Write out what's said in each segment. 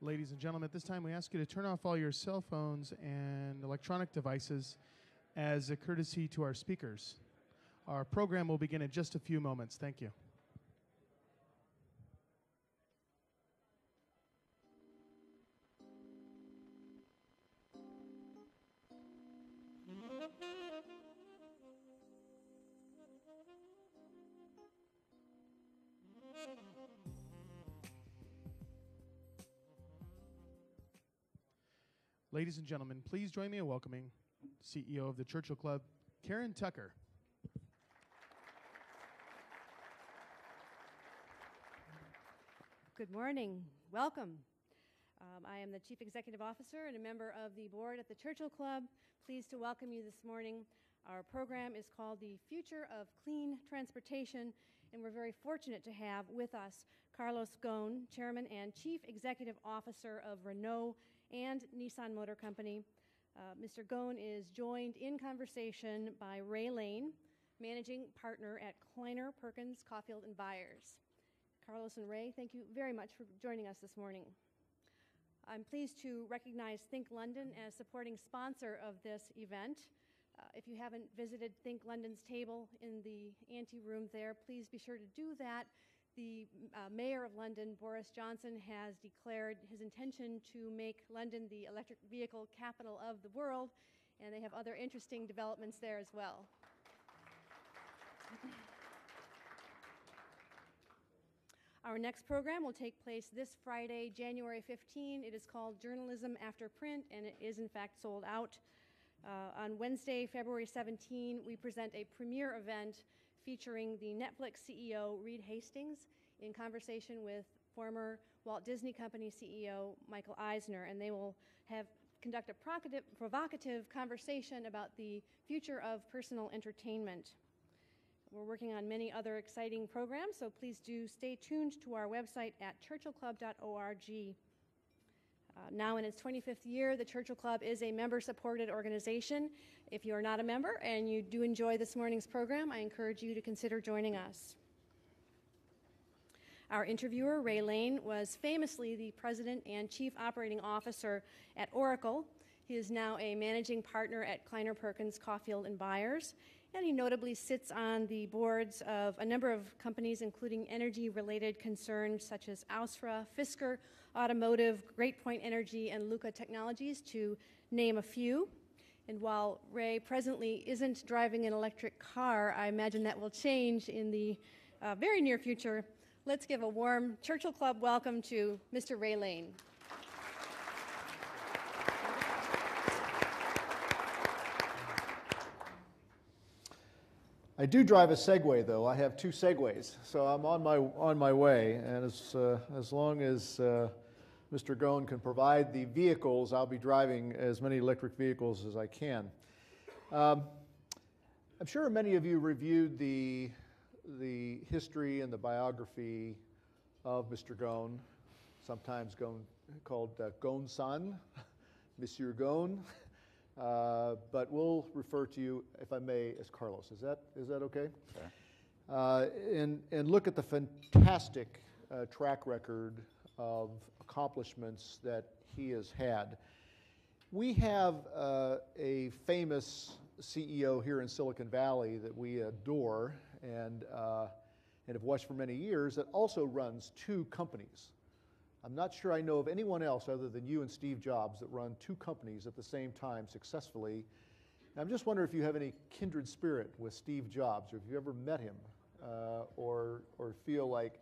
Ladies and gentlemen, at this time we ask you to turn off all your cell phones and electronic devices as a courtesy to our speakers. Our program will begin in just a few moments. Thank you. Ladies and gentlemen, please join me in welcoming CEO of the Churchill Club, Karen Tucker. Good morning. Welcome. I am the Chief Executive Officer and a member of the board at the Churchill Club. Pleased to welcome you this morning. Our program is called The Future of Clean Transportation, and we're very fortunate to have with us Carlos Ghosn, Chairman and Chief Executive Officer of Renault and Nissan Motor Company. Mr. Ghosn is joined in conversation by Ray Lane, Managing Partner at Kleiner, Perkins, Caufield, and Byers. Carlos and Ray, thank you very much for joining us this morning. I'm pleased to recognize Think London as supporting sponsor of this event. If you haven't visited Think London's table in the ante room there, please be sure to do that. The Mayor of London, Boris Johnson, has declared his intention to make London the electric vehicle capital of the world, and they have other interesting developments there as well. Our next program will take place this Friday, January 15. It is called Journalism After Print, and it is in fact sold out. On Wednesday, February 17, we present a premiere event featuring the Netflix CEO, Reed Hastings, in conversation with former Walt Disney Company CEO, Michael Eisner, and they will conduct a provocative conversation about the future of personal entertainment. We're working on many other exciting programs, so please do stay tuned to our website at churchillclub.org. Now in its 25th year, the Churchill Club is a member-supported organization. If you are not a member and you do enjoy this morning's program, I encourage you to consider joining us. Our interviewer, Ray Lane, was famously the president and chief operating officer at Oracle. He is now a managing partner at Kleiner, Perkins, Caufield, and Byers, and he notably sits on the boards of a number of companies, including energy-related concerns such as Austra, Fisker, Automotive, Great Point Energy, and Luca Technologies, to name a few. And while Ray presently isn't driving an electric car, I imagine that will change in the very near future. Let's give a warm Churchill Club welcome to Mr. Ray Lane. I do drive a Segway, though. I have two Segways, so I'm on my way. And as long as Mr. Ghosn can provide the vehicles, I'll be driving as many electric vehicles as I can. I'm sure many of you reviewed the history and the biography of Mr. Ghosn, sometimes called Ghosn-san, Monsieur Ghosn. But we'll refer to you, if I may, as Carlos. Is that okay? Okay. And look at the fantastic track record of accomplishments that he has had. We have a famous CEO here in Silicon Valley that we adore and have watched for many years that also runs two companies. I'm not sure I know of anyone else other than you and Steve Jobs that run two companies at the same time successfully. And I'm just wondering if you have any kindred spirit with Steve Jobs, or if you ever met him, or feel like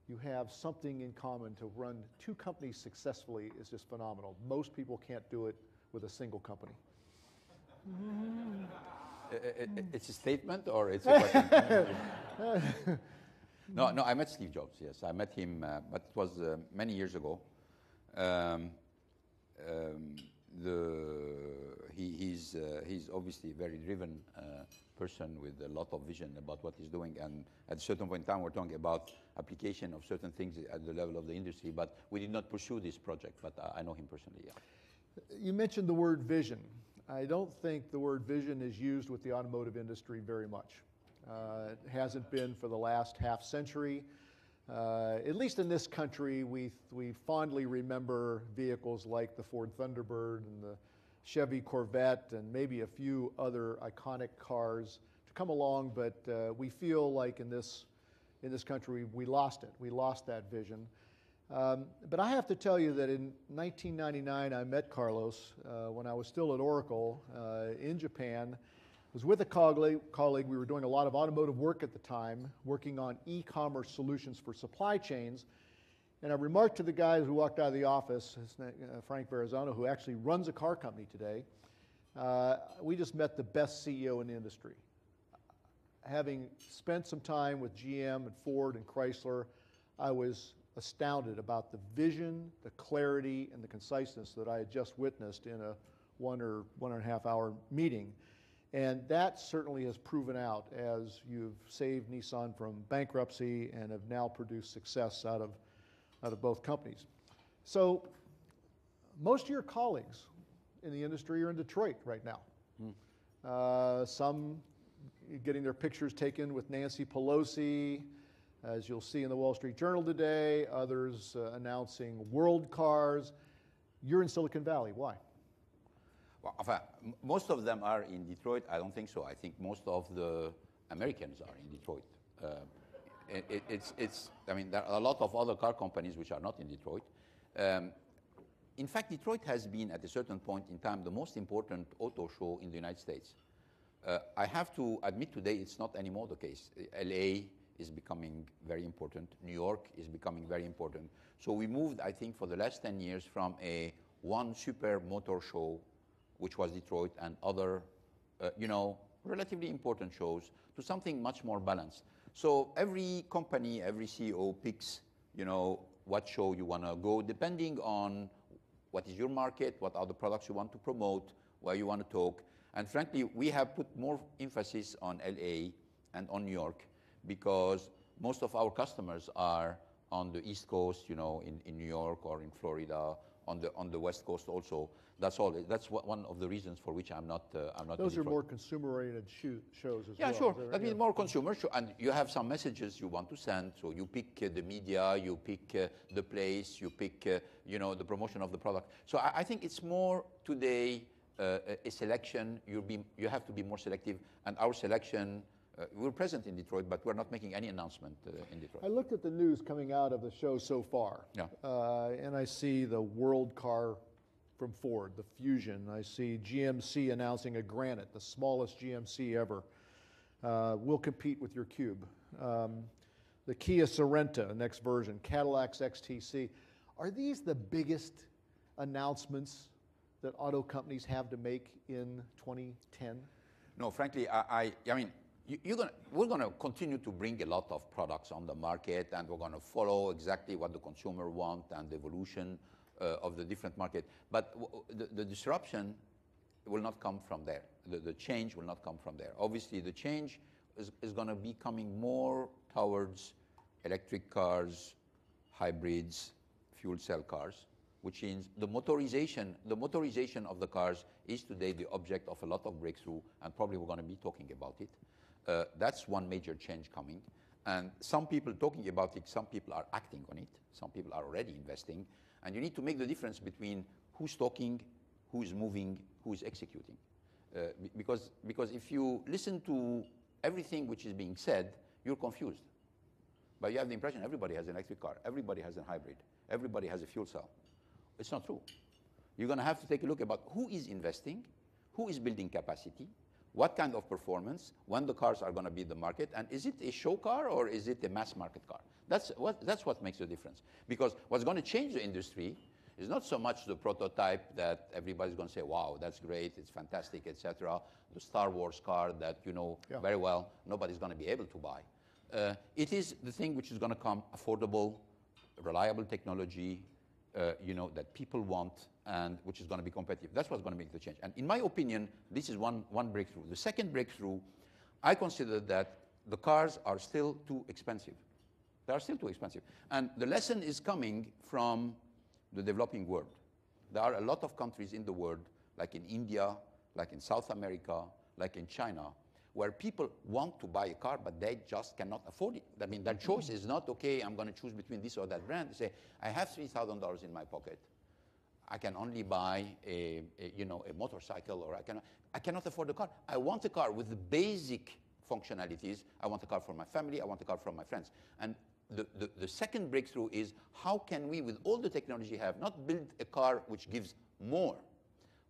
you have something in common. To run two companies successfully is just phenomenal. Most people can't do it with a single company. It's a statement or it's a question? No, I met Steve Jobs, yes. I met him, but it was many years ago. He's obviously a very driven person with a lot of vision about what he's doing. And at a certain point in time, we're talking about application of certain things at the level of the industry. But we did not pursue this project, but I know him personally, yeah. You mentioned the word vision. I don't think the word vision is used with the automotive industry very much. It hasn't been for the last half century. At least in this country, we fondly remember vehicles like the Ford Thunderbird and the Chevy Corvette and maybe a few other iconic cars to come along, but we feel like in this country we lost it. We lost that vision. But I have to tell you that in 1999 I met Carlos when I was still at Oracle in Japan. I was with a colleague. We were doing a lot of automotive work at the time, working on e-commerce solutions for supply chains. And I remarked to the guys who walked out of the office, Frank Verrazano, who actually runs a car company today, we just met the best CEO in the industry. Having spent some time with GM and Ford and Chrysler, I was astounded about the vision, the clarity, and the conciseness that I had just witnessed in a 1 or 1.5 hour meeting. And that certainly has proven out as you've saved Nissan from bankruptcy and have now produced success out of both companies. So most of your colleagues in the industry are in Detroit right now. Some getting their pictures taken with Nancy Pelosi, as you'll see in the Wall Street Journal today, others announcing world cars. You're in Silicon Valley. Why? Well, most of them are in Detroit. I don't think so. I think most of the Americans are in Detroit. I mean, there are a lot of other car companies which are not in Detroit. In fact, Detroit has been, at a certain point in time, the most important auto show in the United States. I have to admit today it's not anymore the case. LA is becoming very important. New York is becoming very important. So we moved, I think, for the last 10 years from one super motor show, which was Detroit, and other, relatively important shows, to something much more balanced. So every company, every CEO picks, what show you want to go, depending on what is your market, what are the products you want to promote, where you want to talk. And frankly, we have put more emphasis on LA and on New York because most of our customers are on the East Coast, in New York or in Florida, on the West Coast also. That's all. That's one of the reasons for which I'm not. Those are more consumer-oriented shows as well. Yeah, sure. Right? That means more consumer, and you have some messages you want to send. So you pick the media, you pick the place, you pick the promotion of the product. So I think it's more today a selection. You have to be more selective, and our selection. We're present in Detroit, but we're not making any announcement in Detroit. I looked at the news coming out of the show so far, and I see the world car from Ford, the Fusion. I see GMC announcing a Granite, the smallest GMC ever. Will compete with your Cube. The Kia Sorento, next version, Cadillac's XTC. Are these the biggest announcements that auto companies have to make in 2010? No, frankly, I mean, we're going to continue to bring a lot of products on the market, and we're going to follow exactly what the consumer wants and the evolution of the different market. But the disruption will not come from there. The change will not come from there. Obviously, the change is going to be coming more towards electric cars, hybrids, fuel cell cars, which means the motorization of the cars is today the object of a lot of breakthrough, and probably we're going to be talking about it. That's one major change coming. And some people talking about it, some people are acting on it, some people are already investing. And you need to make the difference between who's talking, who is moving, who is executing. Because if you listen to everything which is being said, you're confused. But you have the impression everybody has an electric car, everybody has a hybrid, everybody has a fuel cell. It's not true. You're going to have to take a look about who is investing, who is building capacity, what kind of performance, when the cars are going to be in the market, and is it a show car or is it a mass market car? That's what makes the difference. Because what's going to change the industry is not so much the prototype that everybody's going to say, wow, that's great, it's fantastic, etc. The Star Wars car that very well nobody's going to be able to buy. It is the thing which is going to come affordable, reliable technology, that people want, and which is going to be competitive. That's what's going to make the change. And in my opinion, this is one breakthrough. The second breakthrough, I consider that the cars are still too expensive. They are still too expensive. And the lesson is coming from the developing world. There are a lot of countries in the world, like in India, like in South America, like in China, where people want to buy a car, but they just cannot afford it. I mean, their choice is not, okay, I'm going to choose between this or that brand. They say, I have $3,000 in my pocket. I can only buy a motorcycle, or I cannot afford a car. I want a car with the basic functionalities. I want a car for my family. I want a car for my friends. And the second breakthrough is, how can we, with all the technology we have, not build a car which gives more,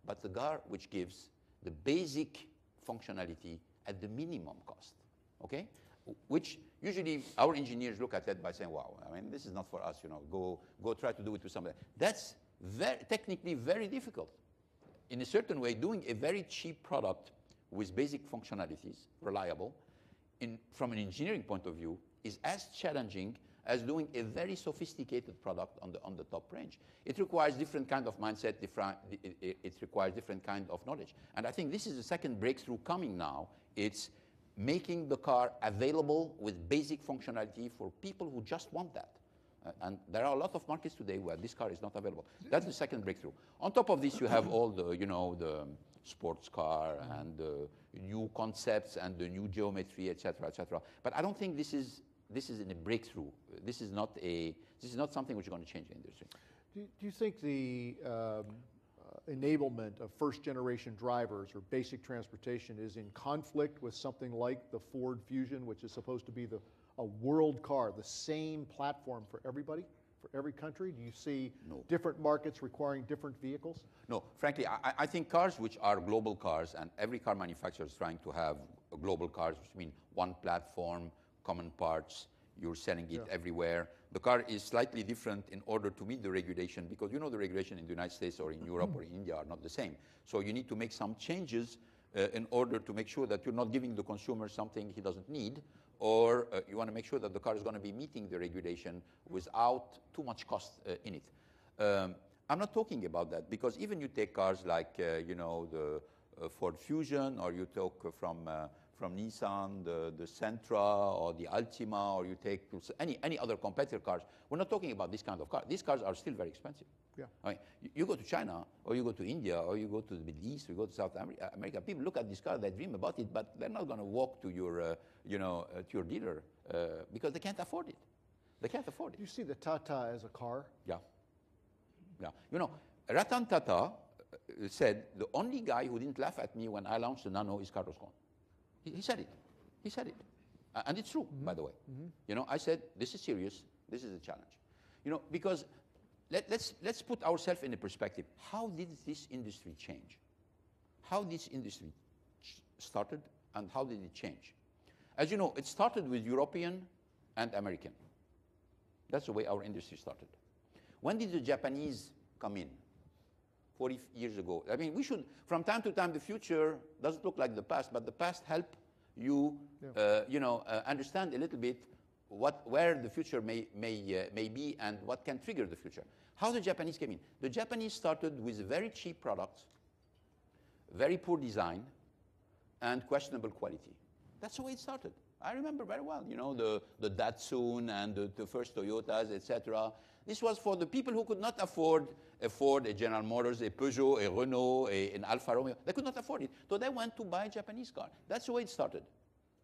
but the car which gives the basic functionality at the minimum cost, okay? Which usually our engineers look at that by saying, wow, I mean, this is not for us, go try to do it to somebody. That's technically very difficult. In a certain way, doing a very cheap product with basic functionalities, reliable, from an engineering point of view, is as challenging as doing a very sophisticated product on the top range. It requires different kind of mindset, it requires different kind of knowledge. And I think this is the second breakthrough coming now. It's making the car available with basic functionality for people who just want that. And there are a lot of markets today where this car is not available. That's the second breakthrough. On top of this, you have all the, the sports car and the new concepts and the new geometry, et cetera, et cetera. But I don't think this is a breakthrough. This is not something which is going to change the industry. Do you think the enablement of first-generation drivers or basic transportation is in conflict with something like the Ford Fusion, which is supposed to be a world car, the same platform for everybody, for every country? Do you see different markets requiring different vehicles? No, frankly, I think cars which are global cars, and every car manufacturer is trying to have global cars, which mean one platform, common parts, you're selling it everywhere. The car is slightly different in order to meet the regulation, because the regulation in the United States or in Europe or in India are not the same. So you need to make some changes in order to make sure that you're not giving the consumer something he doesn't need, or you want to make sure that the car is going to be meeting the regulation without too much cost in it. I'm not talking about that, because even you take cars like the Ford Fusion, or you talk from Nissan, the Sentra or the Altima, or you take any other competitor cars. We're not talking about this kind of car. These cars are still very expensive. Yeah. I mean, you go to China, or you go to India, or you go to the Middle East, or you go to South America. People look at this car, they dream about it, but they're not going to walk to your, to your dealer because they can't afford it. They can't afford it. You see the Tata as a car? Yeah. Yeah. Ratan Tata said, the only guy who didn't laugh at me when I launched the Nano is Carlos Ghosn. He said it. He said it. And it's true, by the way. I said, this is serious. This is a challenge. Because let's put ourselves in a perspective. How did this industry change? How this industry started, and how did it change? As you know, it started with European and American. That's the way our industry started. When did the Japanese come in? 40 years ago. I mean, we should, from time to time, the future doesn't look like the past, but the past help you, understand a little bit where the future may be and what can trigger the future. How the Japanese came in? The Japanese started with very cheap products, very poor design, and questionable quality. That's the way it started. I remember very well, the Datsun and the first Toyotas, etc. This was for the people who could not afford a Ford, a General Motors, a Peugeot, a Renault, an Alfa Romeo. They could not afford it. So they went to buy a Japanese car. That's the way it started.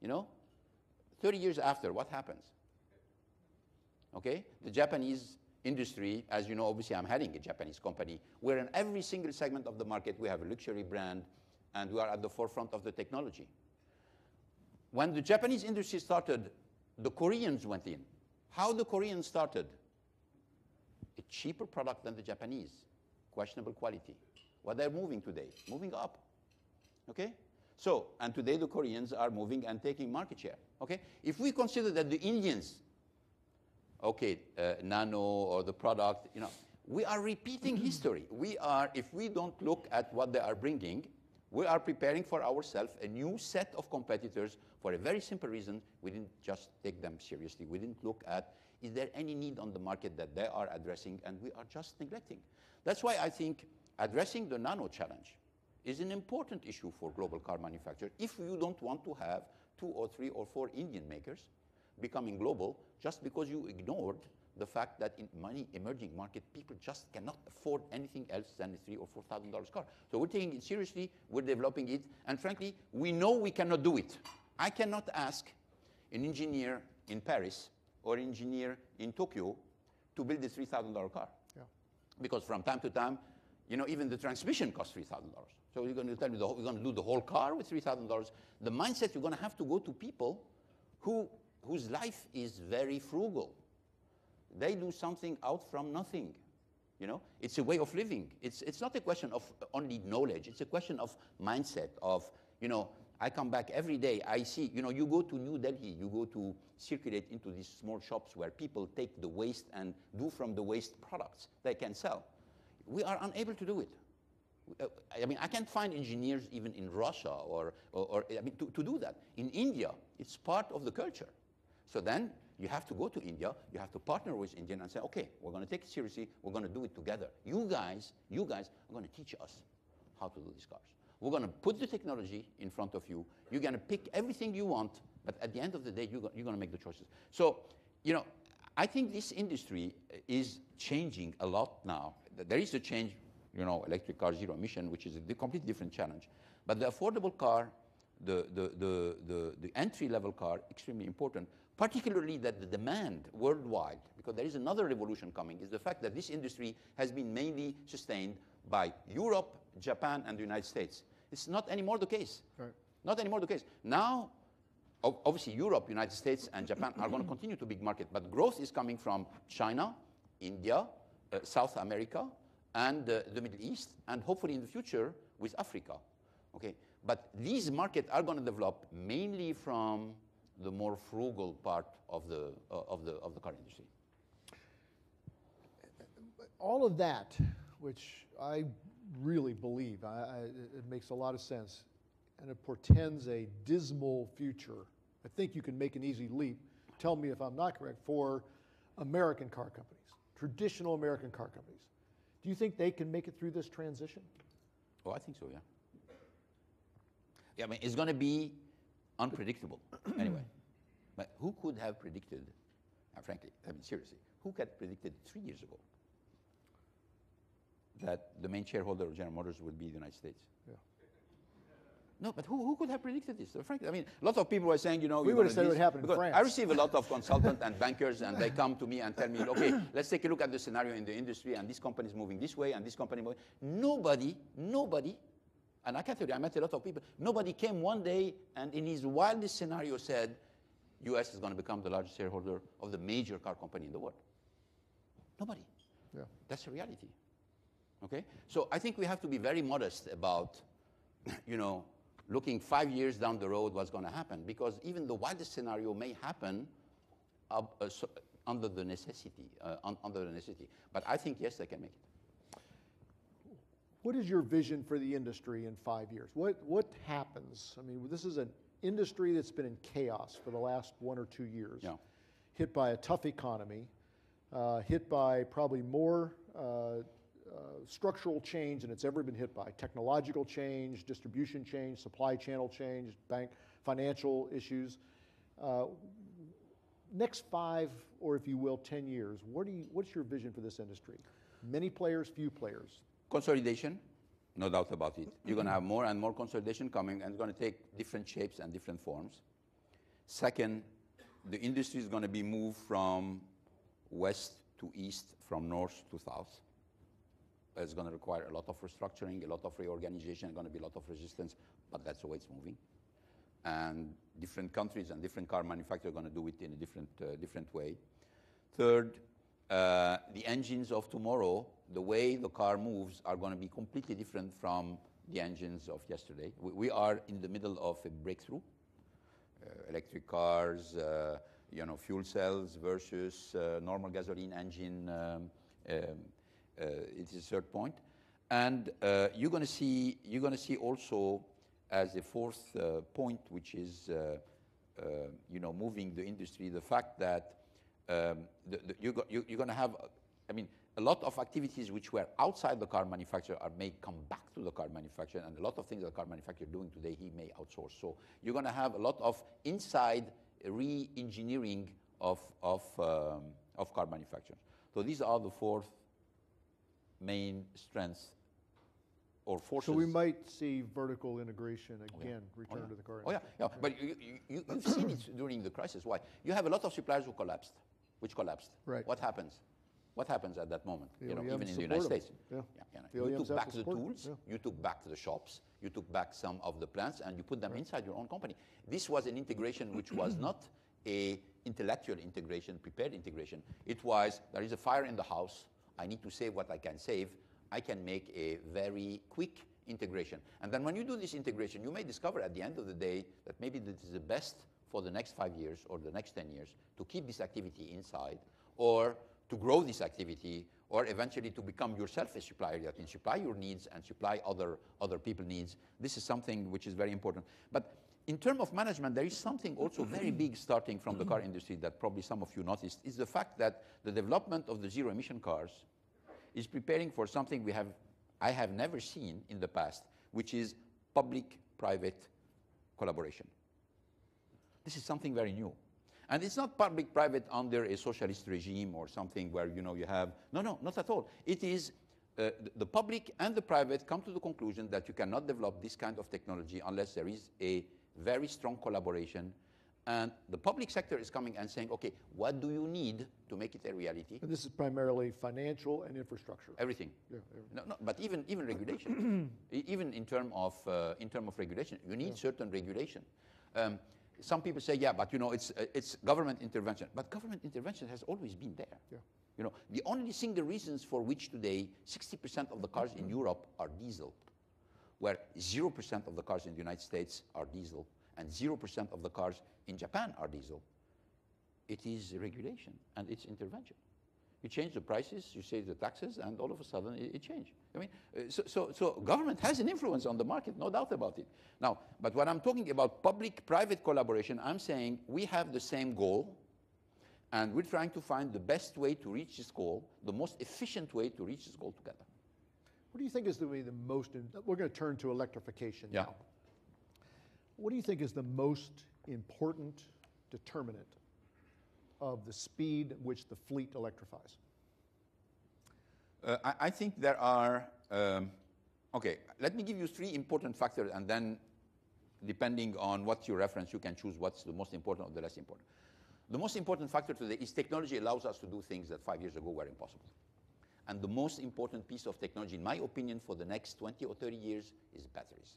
30 years after, what happens? Okay? The Japanese industry, as you know, obviously I'm heading a Japanese company. We're in every single segment of the market. We have a luxury brand, and we are at the forefront of the technology. When the Japanese industry started, the Koreans went in. How the Koreans started? A cheaper product than the Japanese, questionable quality. What they're moving today? Moving up, okay? So, and today the Koreans are moving and taking market share, okay? If we consider that the Indians, Nano or the product, we are repeating history. We are, if we don't look at what they are bringing, we are preparing for ourselves a new set of competitors for a very simple reason. We didn't just take them seriously. We didn't look at, is there any need on the market that they are addressing, and we are just neglecting. That's why I think addressing the Nano challenge is an important issue for global car manufacturers if you don't want to have 2 or 3 or 4 Indian makers becoming global just because you ignored the fact that in many emerging market, people just cannot afford anything else than a $3,000 or $4,000 car. So we're taking it seriously, we're developing it, and frankly, we know we cannot do it. I cannot ask an engineer in Paris or an engineer in Tokyo to build a $3,000 car. Yeah. Because from time to time, you know, even the transmission costs $3,000. So you're going to tell me we're going to do the whole car with $3,000. The mindset, you're going to have to go to people whose life is very frugal. They do something out from nothing. You know, it's a way of living. It's not a question of only knowledge. It's a question of mindset, of, you know, I come back every day, I see, you know, you go to New Delhi, you go to circulate into these small shops where people take the waste and do from the waste products they can sell. We are unable to do it. I mean, I can't find engineers even in Russia or I mean, to do that. In India, it's part of the culture. So then you have to go to India, you have to partner with India and say, okay, we're going to take it seriously, we're going to do it together. You guys are going to teach us how to do these cars. We're going to put the technology in front of you. You're going to pick everything you want, but at the end of the day, you're going to make the choices. So, you know, I think this industry is changing a lot now. There is a change, you know, electric car, zero emission, which is a completely different challenge. But the affordable car, the entry-level car, extremely important, particularly that the demand worldwide, because there is another revolution coming, is the fact that this industry has been mainly sustained by Europe, Japan, and the United States. It's not anymore the case. Right. Not anymore the case. Now, obviously, Europe, United States, and Japan are going to continue to big market, but growth is coming from China, India, South America, and the Middle East, and hopefully in the future with Africa. Okay, but these markets are going to develop mainly from the more frugal part of the car industry. All of that, which I really believe, it makes a lot of sense, and it portends a dismal future. I think you can make an easy leap, tell me if I'm not correct, for American car companies, traditional American car companies. Do you think they can make it through this transition? Oh, I think so, yeah. Yeah, I mean, it's going to be unpredictable anyway. But who could have predicted, frankly, I mean, seriously, who could have predicted 3 years ago that the main shareholder of General Motors would be the United States? Yeah. No, but who could have predicted this? Frankly, I mean, a lot of people were saying, you know, we would have said it would happen in France. I receive a lot of consultants and bankers, and they come to me and tell me, okay, let's take a look at the scenario in the industry, and this company is moving this way, and this company moving. Nobody, and I can tell you, I met a lot of people, nobody came one day and in his wildest scenario said, US is going to become the largest shareholder of the major car company in the world. Nobody. Yeah. That's the reality. Okay? So I think we have to be very modest about, you know, looking 5 years down the road what's going to happen, because even the wildest scenario may happen under the necessity. But I think, yes, they can make it. What is your vision for the industry in 5 years? What happens? I mean, this is an industry that's been in chaos for the last 1 or 2 years, Yeah. hit by a tough economy, hit by probably more structural change than it's ever been hit by. Technological change, distribution change, supply channel change, bank financial issues. Next 5, or if you will, 10 years, what's your vision for this industry? Many players, few players. Consolidation, no doubt about it. You're going to have more and more consolidation coming, and it's going to take different shapes and different forms. Second, the industry is going to be moved from west to east, from north to south. It's going to require a lot of restructuring, a lot of reorganization, going to be a lot of resistance, but that's the way it's moving. And different countries and different car manufacturers are going to do it in a different way. Third, the engines of tomorrow, the way the car moves, are going to be completely different from the engines of yesterday. We are in the middle of a breakthrough. Electric cars, you know, fuel cells versus normal gasoline engine. It is a third point, and you're going to see also as a fourth point, which is you know, moving the industry, the fact that you're going to have, I mean, a lot of activities which were outside the car manufacturer may come back to the car manufacturer, and a lot of things the car manufacturer doing today, he may outsource. So you're going to have a lot of inside re-engineering of of car manufacturers. So these are the four main strengths or forces. So we might see vertical integration again, return to the car industry. Yeah. But you've seen it during the crisis. Why? You have a lot of suppliers who collapsed, Right. What happens? What happens at that moment? The Even OEMs in the United support States. them. The You OEMs took have back to the support them. tools, you took back the shops, you took back some of the plants, and you put them inside your own company. This was an integration which was not a intellectual integration, prepared integration. It was, there is a fire in the house, I need to save what I can save, I can make a very quick integration. And then when you do this integration, you may discover at the end of the day that maybe this is the best for the next 5 years or the next 10 years to keep this activity inside, or to grow this activity, or eventually to become yourself a supplier that can supply your needs and supply other people's needs. This is something which is very important. But in terms of management, there is something also very big starting from the car industry that probably some of you noticed, is the fact that the development of the zero-emission cars is preparing for something I have never seen in the past, which is public-private collaboration. This is something very new. And it's not public-private under a socialist regime or something where you have, no, not at all. It is the public and the private come to the conclusion that you cannot develop this kind of technology unless there is a very strong collaboration. And the public sector is coming and saying, okay, what do you need to make it a reality? And this is primarily financial and infrastructure. Everything. Yeah, everything. No, but even regulation, even in terms of regulation, you need certain regulation. Some people say, yeah, but it's government intervention. But government intervention has always been there. Yeah. The only single reasons for which today 60% of the cars in Europe are diesel, where 0% of the cars in the United States are diesel, and 0% of the cars in Japan are diesel. It is regulation and it's intervention. You change the prices, you save the taxes, and all of a sudden it changed. I mean, so government has an influence on the market, no doubt about it. Now, but when I'm talking about public-private collaboration, I'm saying we have the same goal, and we're trying to find the best way to reach this goal, the most efficient way to reach this goal together. What do you think is the most, we're going to turn to electrification now. What do you think is the most important determinant of the speed at which the fleet electrifies? I think there are, okay, let me give you 3 important factors, and then depending on what's your reference, you can choose what's the most important or the less important. The most important factor today is technology allows us to do things that 5 years ago were impossible. And the most important piece of technology, in my opinion, for the next 20 or 30 years is batteries.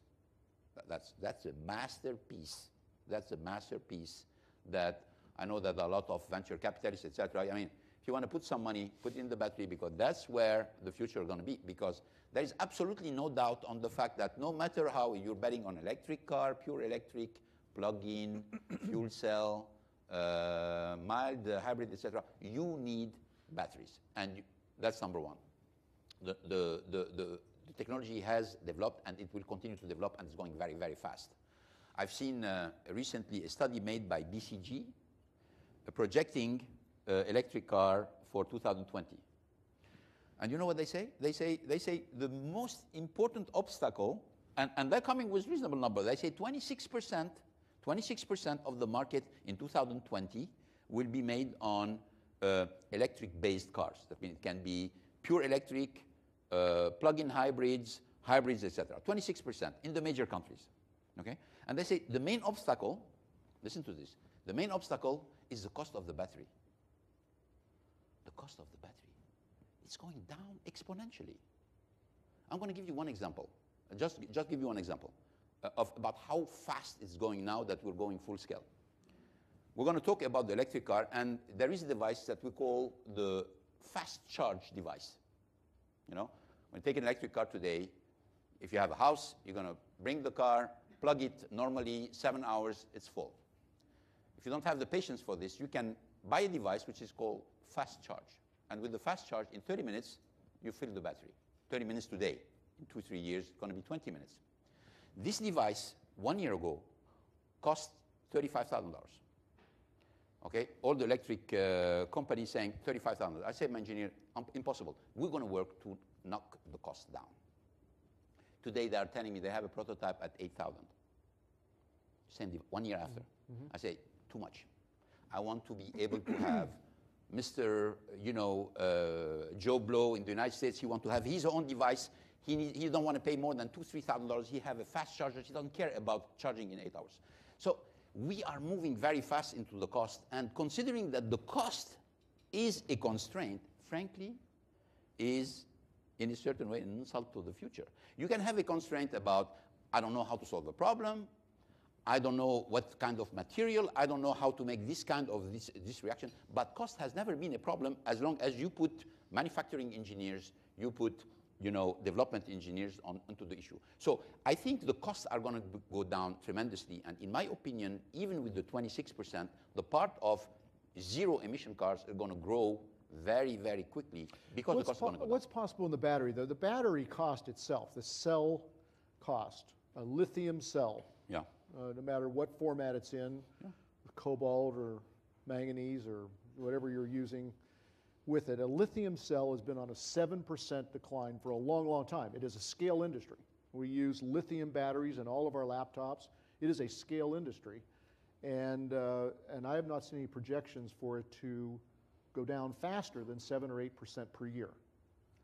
That's a masterpiece. That's a masterpiece that I know that a lot of venture capitalists, etc. I mean, if you want to put some money, put in the battery, because that's where the future is going to be. Because there is absolutely no doubt on the fact that no matter how you're betting on electric car, pure electric, plug-in, fuel cell, mild hybrid, etc., you need batteries, and that's number one. The technology has developed, and it will continue to develop, and it's going very, very fast. I've seen recently a study made by BCG projecting electric car for 2020. And you know what they say? They say the most important obstacle, and they're coming with reasonable numbers. They say 26% of the market in 2020 will be made on electric-based cars. That means it can be pure electric, plug-in hybrids, etc. 26% in the major countries. Okay? And they say the main obstacle, listen to this, the main obstacle is the cost of the battery. The cost of the battery. It's going down exponentially. I'm going to give you one example. Just give you one example of about how fast it's going now that we're going full scale. We're going to talk about the electric car, and there is a device that we call the fast charge device. When you take an electric car today, if you have a house, you're going to bring the car, plug it, normally 7 hours, it's full. If you don't have the patience for this, you can buy a device which is called fast charge. And with the fast charge, in 30 minutes, you fill the battery. 30 minutes today. In 2-3 years, it's going to be 20 minutes. This device, 1 year ago, cost $35,000. Okay? All the electric companies saying $35,000. I say to my engineer, impossible. We're going to work to knock the cost down. Today, they are telling me they have a prototype at $8,000. Same 1 year after. I say, too much. I want to be able to have Mr. Joe Blow in the United States, he wants to have his own device. He don't want to pay more than $2,000, $3,000. He have a fast charger. He doesn't care about charging in 8 hours. So we are moving very fast into the cost. And considering that the cost is a constraint, frankly, is in a certain way an insult to the future. You can have a constraint about, I don't know how to solve the problem. I don't know what kind of material. I don't know how to make this kind of this reaction. But cost has never been a problem as long as you put manufacturing engineers, you put development engineers onto the issue. So I think the costs are going to go down tremendously. And in my opinion, even with the 26%, the part of zero emission cars are going to grow very, very quickly because the cost is going to go down. What's possible in the battery, though? The battery cost itself, the cell cost, a lithium cell, yeah. No matter what format it's in, Yeah. cobalt or manganese or whatever you're using with it, a lithium cell has been on a 7% decline for a long, long time. It is a scale industry. We use lithium batteries in all of our laptops. It is a scale industry. And I have not seen any projections for it to go down faster than 7 or 8% per year.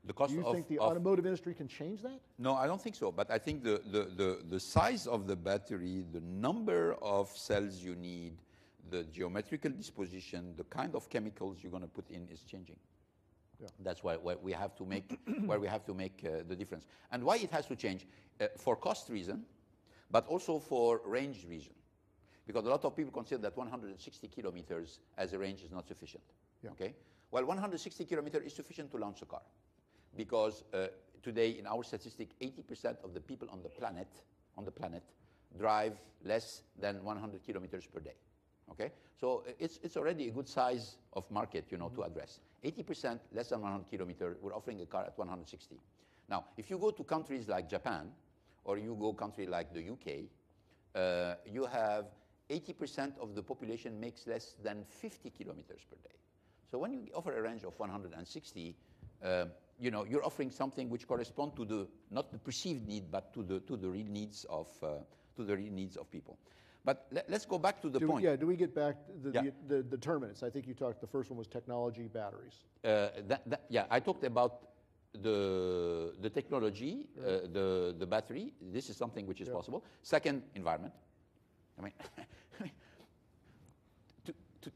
The cost Do you think the automotive industry can change that? No, I don't think so. But I think the size of the battery, the number of cells you need, the geometrical disposition, the kind of chemicals you're going to put in is changing. Yeah. That's why we have to make where we have to make the difference. And why it has to change for cost reason, but also for range reason, because a lot of people consider that 160 kilometers as a range is not sufficient. Yeah. Okay. Well, 160 kilometers is sufficient to launch a car, because today in our statistic, 80% of the people on the planet drive less than 100 kilometers per day. Okay, so it's already a good size of market, to address. 80% less than 100 kilometers, we're offering a car at 160. Now, if you go to countries like Japan, or you go country like the UK, you have 80% of the population makes less than 50 kilometers per day. So when you offer a range of 160, you're offering something which corresponds to not the perceived need, but to the real needs of people. But let's go back to the point. Do we get back to the determinants? I think you talked, the first one was technology, batteries. I talked about the technology, the battery. This is something which is possible. Second, environment. I mean,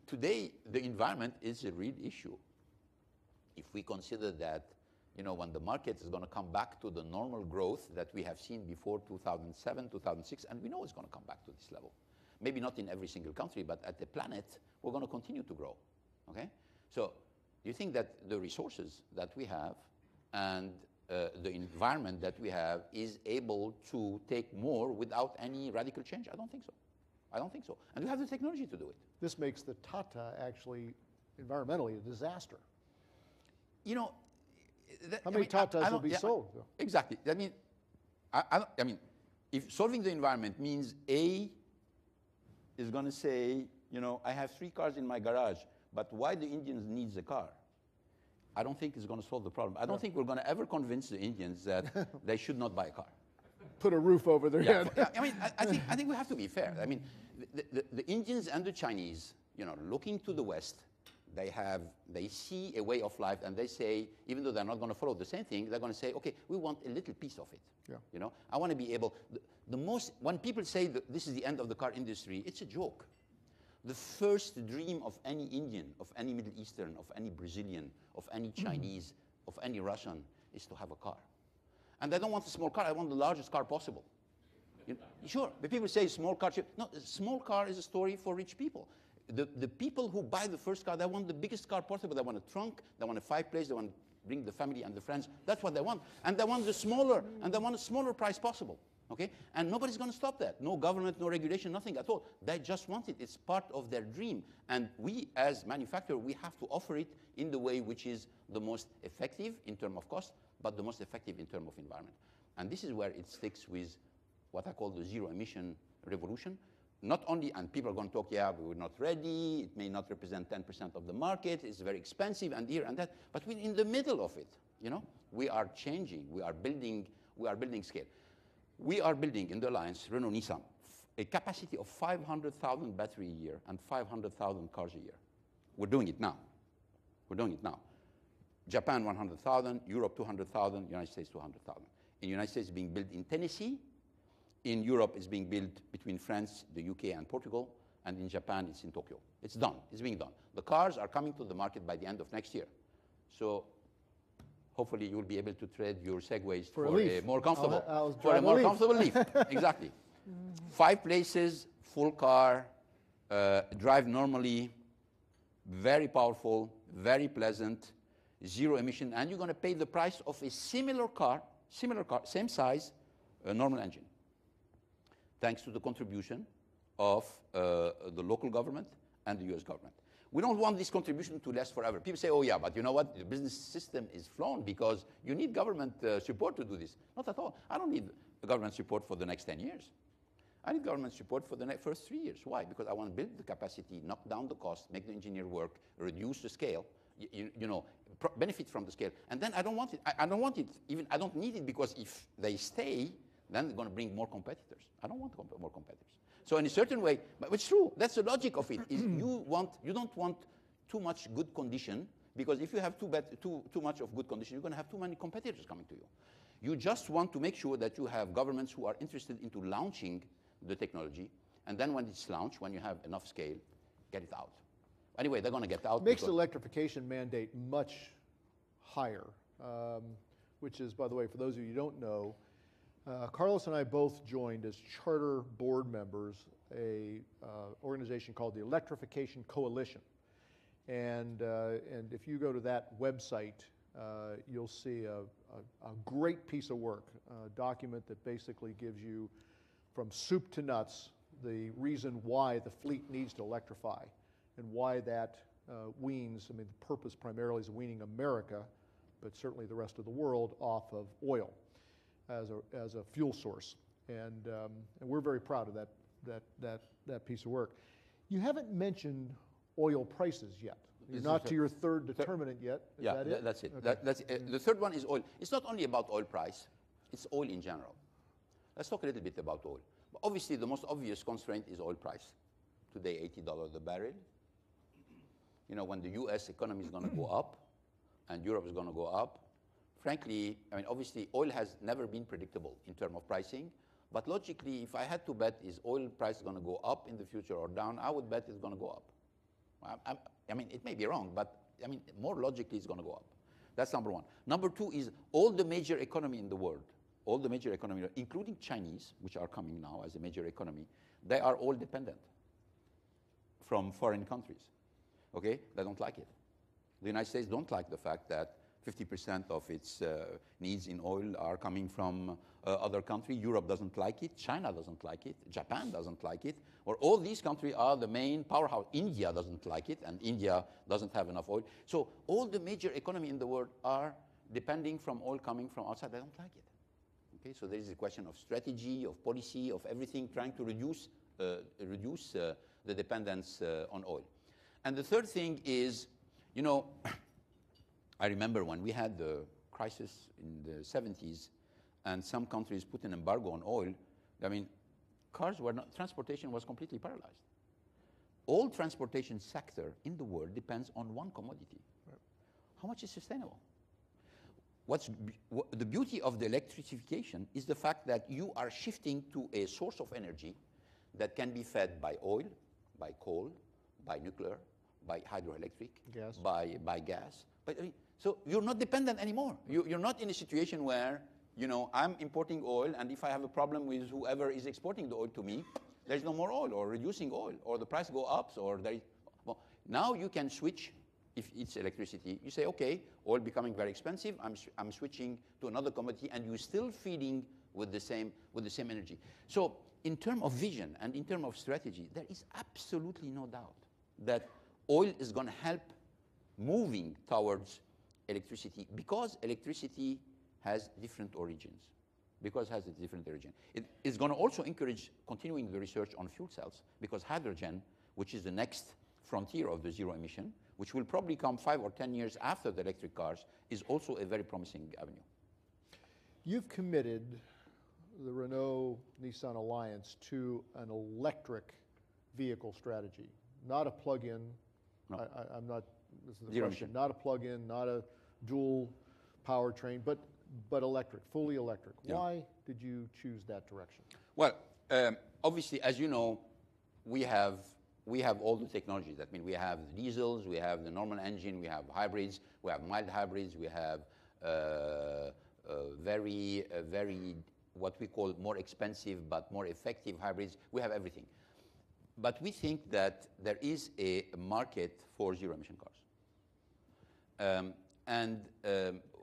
today, the environment is a real issue. If we consider that, when the market is going to come back to the normal growth that we have seen before 2007, 2006, and we know it's going to come back to this level. Maybe not in every single country, but at the planet, we're going to continue to grow, okay? So you think that the resources that we have and the environment that we have is able to take more without any radical change? I don't think so. I don't think so. And we have the technology to do it. This makes the Tata actually environmentally a disaster. How many Tatas will be sold? Exactly. I mean, if solving the environment means A is going to say, I have 3 cars in my garage, but why the Indians needs a car? I don't think it's going to solve the problem. I don't think we're going to ever convince the Indians that they should not buy a car. Put a roof over their head. I mean, I think we have to be fair. I mean, the Indians and the Chinese, looking to the West, they see a way of life, and they say, even though they're not going to follow the same thing, they're going to say, okay, we want a little piece of it. Yeah. I want to be able. When people say that this is the end of the car industry, it's a joke. The first dream of any Indian, of any Middle Eastern, of any Brazilian, of any Chinese, of any Russian, is to have a car. And they don't want a small car. I want the largest car possible. Sure, but people say small car. No, a small car is a story for rich people. The people who buy the first car, they want the biggest car possible. They want a trunk, they want a fireplace, they want to bring the family and the friends. That's what they want. And they want the smaller, and they want a smaller price possible. Okay? And nobody's going to stop that. No government, no regulation, nothing at all. They just want it. It's part of their dream. And we, as manufacturers, we have to offer it in the way which is the most effective in terms of cost, but the most effective in terms of environment. And this is where it sticks with what I call the zero emission revolution. Not only, and people are going to talk, we're not ready, it may not represent 10% of the market, it's very expensive, and here and that, but we're in the middle of it, We are changing, we are building scale. We are building in the Alliance, Renault-Nissan, a capacity of 500,000 battery a year and 500,000 cars a year. We're doing it now. We're doing it now. Japan, 100,000, Europe, 200,000, United States, 200,000. In the United States, it's being built in Tennessee. In Europe, it's being built between France, the UK, and Portugal. And in Japan, it's in Tokyo. It's done. It's being done. The cars are coming to the market by the end of next year. So hopefully, you'll be able to trade your Segways for a more comfortable, comfortable Leaf. Exactly. 5 places, full car, drive normally, very powerful, very pleasant, 0 emission, and you're going to pay the price of a similar car, same size, normal engine, thanks to the contribution of the local government and the US government. We don't want this contribution to last forever. People say, oh yeah, but you know what? The business system is flawed because you need government support to do this. Not at all. I don't need government support for the next 10 years. I need government support for the first 3 years. Why? Because I want to build the capacity, knock down the cost, make the engineer work, reduce the scale, benefit from the scale. And then I don't want it. I don't want it. Even I don't need it because if they stay, then they're going to bring more competitors. I don't want more competitors. So in a certain way, but it's true. That's the logic of it. Is you don't want too much good condition, because if you have too much of good condition, you're going to have too many competitors coming to you. You just want to make sure that you have governments who are interested into launching the technology, and then when it's launched, when you have enough scale, get it out. Anyway, they're going to get out. Makes the electrification mandate much higher, which is, by the way, for those of you who don't know, Carlos and I both joined as charter board members a organization called the Electrification Coalition. And if you go to that website, you'll see a great piece of work, a document that basically gives you from soup to nuts the reason why the fleet needs to electrify and why that weans, I mean, the purpose primarily is weaning America, but certainly the rest of the world, off of oil as a fuel source. And we're very proud of that piece of work. You haven't mentioned oil prices yet. You're not to your third determinant yet. Is that it? That's it. Okay. That's it. The third one is oil. It's not only about oil price, it's oil in general. Let's talk a little bit about oil. Obviously, the most obvious constraint is oil price. Today, $80 a barrel. You know, when the US economy is going to go up and Europe is going to go up, frankly, I mean, obviously, oil has never been predictable in terms of pricing. But logically, if I had to bet, is oil price going to go up in the future or down, I would bet it's going to go up. I mean, it may be wrong, but I mean, more logically, it's going to go up. That's number one. Number two is all the major economy in the world, all the major economy, including Chinese, which are coming now as a major economy, they are all dependent from foreign countries. Okay? They don't like it. The United States don't like the fact that 50% of its needs in oil are coming from other countries. Europe doesn't like it. China doesn't like it. Japan doesn't like it. Or all these countries are the main powerhouse. India doesn't like it, and India doesn't have enough oil. So all the major economy in the world are depending from oil coming from outside. They don't like it. Okay, so there is a question of strategy, of policy, of everything, trying to reduce the dependence on oil. And the third thing is, you know, I remember when we had the crisis in the 70s and some countries put an embargo on oil, I mean, transportation was completely paralyzed. All transportation sector in the world depends on one commodity. Right. How much is sustainable? The beauty of the electrification is the fact that you are shifting to a source of energy that can be fed by oil, by coal, by nuclear, by hydroelectric, gas. by gas. But, I mean, so you're not dependent anymore. You're not in a situation where, you know, I'm importing oil, and if I have a problem with whoever is exporting the oil to me, there's no more oil, or reducing oil, or the price go up, or there is, well, now you can switch. If it's electricity, you say, okay, oil becoming very expensive, I'm switching to another commodity, and you're still feeding with the same energy. So in terms of vision and in terms of strategy, there is absolutely no doubt that oil is going to help moving towards electricity, because electricity has different origins. Because it has a different origin. It is going to also encourage continuing the research on fuel cells, because hydrogen, which is the next frontier of the zero emission, which will probably come 5 or 10 years after the electric cars, is also a very promising avenue. You've committed the Renault-Nissan Alliance to an electric vehicle strategy, not a plug-in. No. I'm not This is the Zero question. emission. Not a plug-in, not a dual powertrain, but electric, fully electric. Yeah. Why did you choose that direction? Well, obviously, as you know, we have all the technologies. That means we have the diesels, we have the normal engine, we have hybrids, we have mild hybrids, we have very what we call more expensive but more effective hybrids. We have everything. But we think that there is a market for zero-emission cars.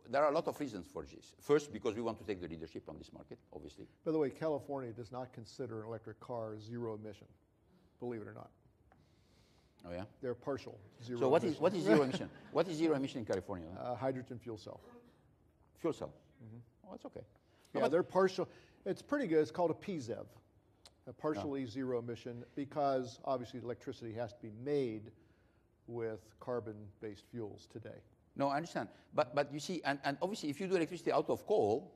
There are a lot of reasons for this. First, because we want to take the leadership on this market, obviously. By the way, California does not consider an electric car zero emission, believe it or not. Oh, yeah? They're partial zero So emission. what is zero emission? What is zero emission in California? Hydrogen fuel cell. Fuel cell. Oh, that's okay. Yeah, they're partial. It's pretty good. It's called a PZEV, a partially zero emission, because obviously electricity has to be made with carbon-based fuels today. No, I understand. But you see, and obviously if you do electricity out of coal,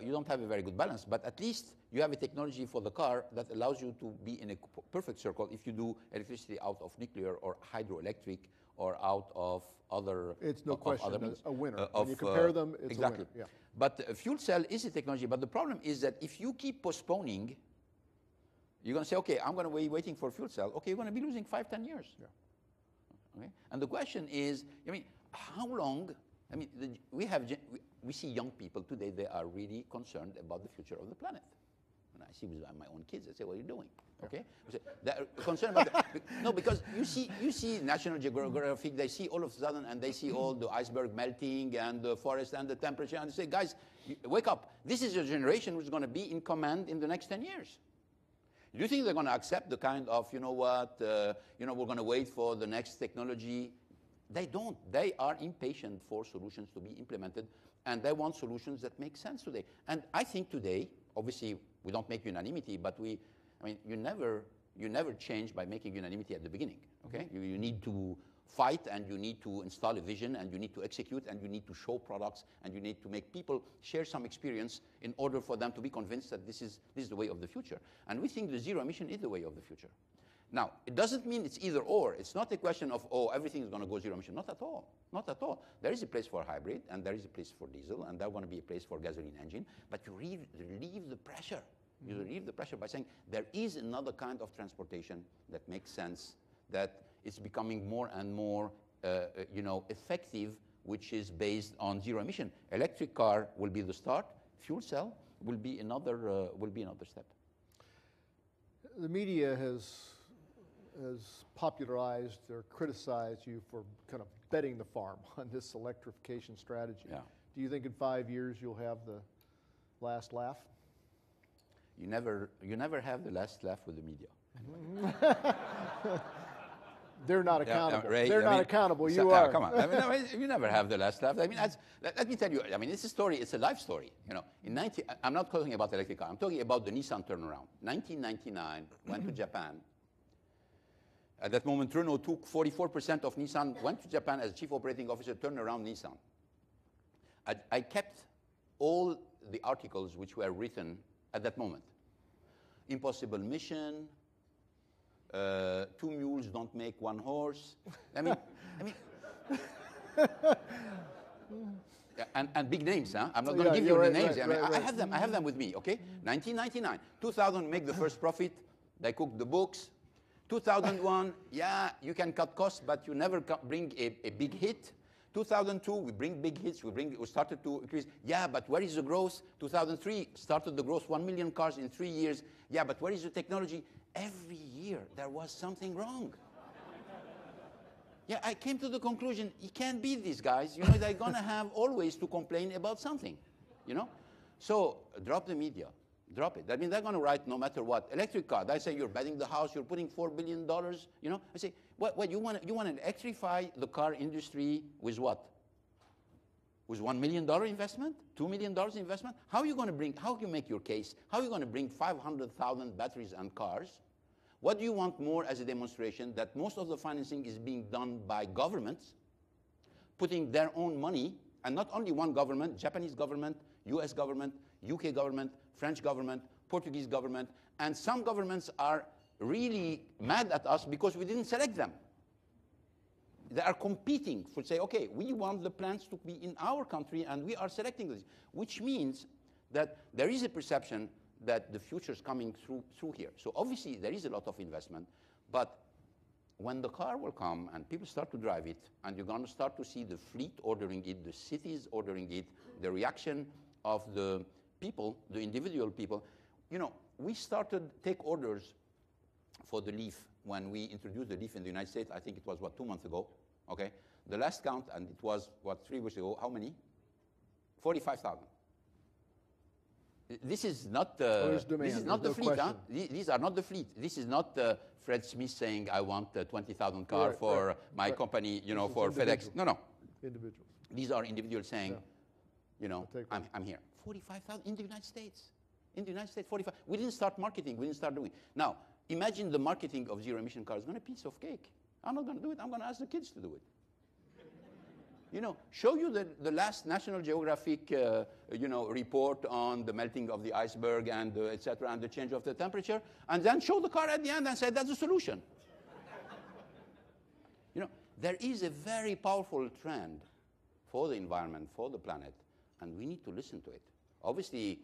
you don't have a very good balance, but at least you have a technology for the car that allows you to be in a perfect circle if you do electricity out of nuclear or hydroelectric or out of other It's no of question other means. a winner. When you compare them, it's exactly. a winner. Yeah. But fuel cell is a technology, but the problem is that if you keep postponing, you're going to say, okay, I'm going to be waiting for fuel cell. Okay, you're going to be losing 5-10 years. Yeah. Okay? And the question is, I mean, how long? I mean, we see young people today, they are really concerned about the future of the planet. And I see with my own kids, I say, what are you doing? Okay? They're concerned about no, because you see National Geographic, they see all of a sudden, and they see all the iceberg melting and the forest and the temperature, and they say, guys, wake up. This is a generation who's going to be in command in the next 10 years. Do you think they're going to accept the kind of, you know what, we're going to wait for the next technology? They don't. They are impatient for solutions to be implemented, and they want solutions that make sense today. And I think today, obviously, we don't make unanimity, but you never change by making unanimity at the beginning, okay? You need to fight, and you need to install a vision, and you need to execute, and you need to show products, and you need to make people share some experience in order for them to be convinced that this is the way of the future. And we think the zero emission is the way of the future. Now, it doesn't mean it's either or. It's not a question of, oh, everything is going to go zero emission. Not at all. Not at all. There is a place for hybrid, and there is a place for diesel, and there's going to be a place for gasoline engine. But you relieve the pressure. You relieve the pressure by saying there is another kind of transportation that makes sense, that is becoming more and more effective, which is based on zero emission. Electric car will be the start. Fuel cell will be another step. The media has popularized or criticized you for kind of betting the farm on this electrification strategy. Yeah. Do you think in 5 years you'll have the last laugh? You never have the last laugh with the media. They're not accountable. Ray, They're not accountable. You are. Come on. You never have the last laugh. Let me tell you. It's a story. It's a life story. I'm not talking about electric car. I'm talking about the Nissan turnaround. 1999, went to Japan. At that moment, Renault took 44% of Nissan, went to Japan as chief operating officer, turned around Nissan. I kept all the articles which were written at that moment. Impossible mission. 2 mules don't make 1 horse. And big names, huh? I'm not going to give you the names. I have them with me, okay? 1999, 2000, make the first profit. They cooked the books. 2001, yeah, you can cut costs, but you never bring a big hit. 2002, we bring big hits. We started to increase. Yeah, but where is the growth? 2003, started the growth, 1 million cars in 3 years. Yeah, but where is the technology? Every year there was something wrong. Yeah, I came to the conclusion, it can't be these guys. They're going to have always to complain about something, So drop the media. Drop it. I mean, they're going to write no matter what. Electric car, they say you're betting the house, you're putting $4 billion, I say, what you want to electrify the car industry with what? With $1 million investment? $2 million investment? How do you make your case? How are you going to bring 500,000 batteries and cars? What do you want more as a demonstration that most of the financing is being done by governments, putting their own money, and not only one government, Japanese government, US government, UK government, French government, Portuguese government, and some governments are really mad at us because we didn't select them. They are competing for say, okay, we want the plants to be in our country and we are selecting this, which means that there is a perception that the future is coming through here. So obviously there is a lot of investment, but when the car will come and people start to drive it, and you're going to start to see the fleet ordering it, the cities ordering it, the reaction of the people, the individual people. You know, we started take orders for the LEAF when we introduced the LEAF in the United States. I think it was, 2 months ago, okay? The last count, and it was, 3 weeks ago, how many? 45,000. This is not, this is not the fleet, huh? These are not the fleet. This is not Fred Smith saying, I want a 20,000 car for my company, you know, for FedEx. No, no. Individuals. These are individuals saying, you know, I'm here. 45,000 in the United States. In the United States, 45. We didn't start marketing. We didn't start doing. Now, imagine the marketing of zero-emission cars. It's going to be a piece of cake. I'm not going to do it. I'm going to ask the kids to do it. You know, show you the last National Geographic, you know, report on the melting of the iceberg and et cetera, and the change of the temperature, and then show the car at the end and say that's the solution. You know, there is a very powerful trend for the environment, for the planet, and we need to listen to it. Obviously,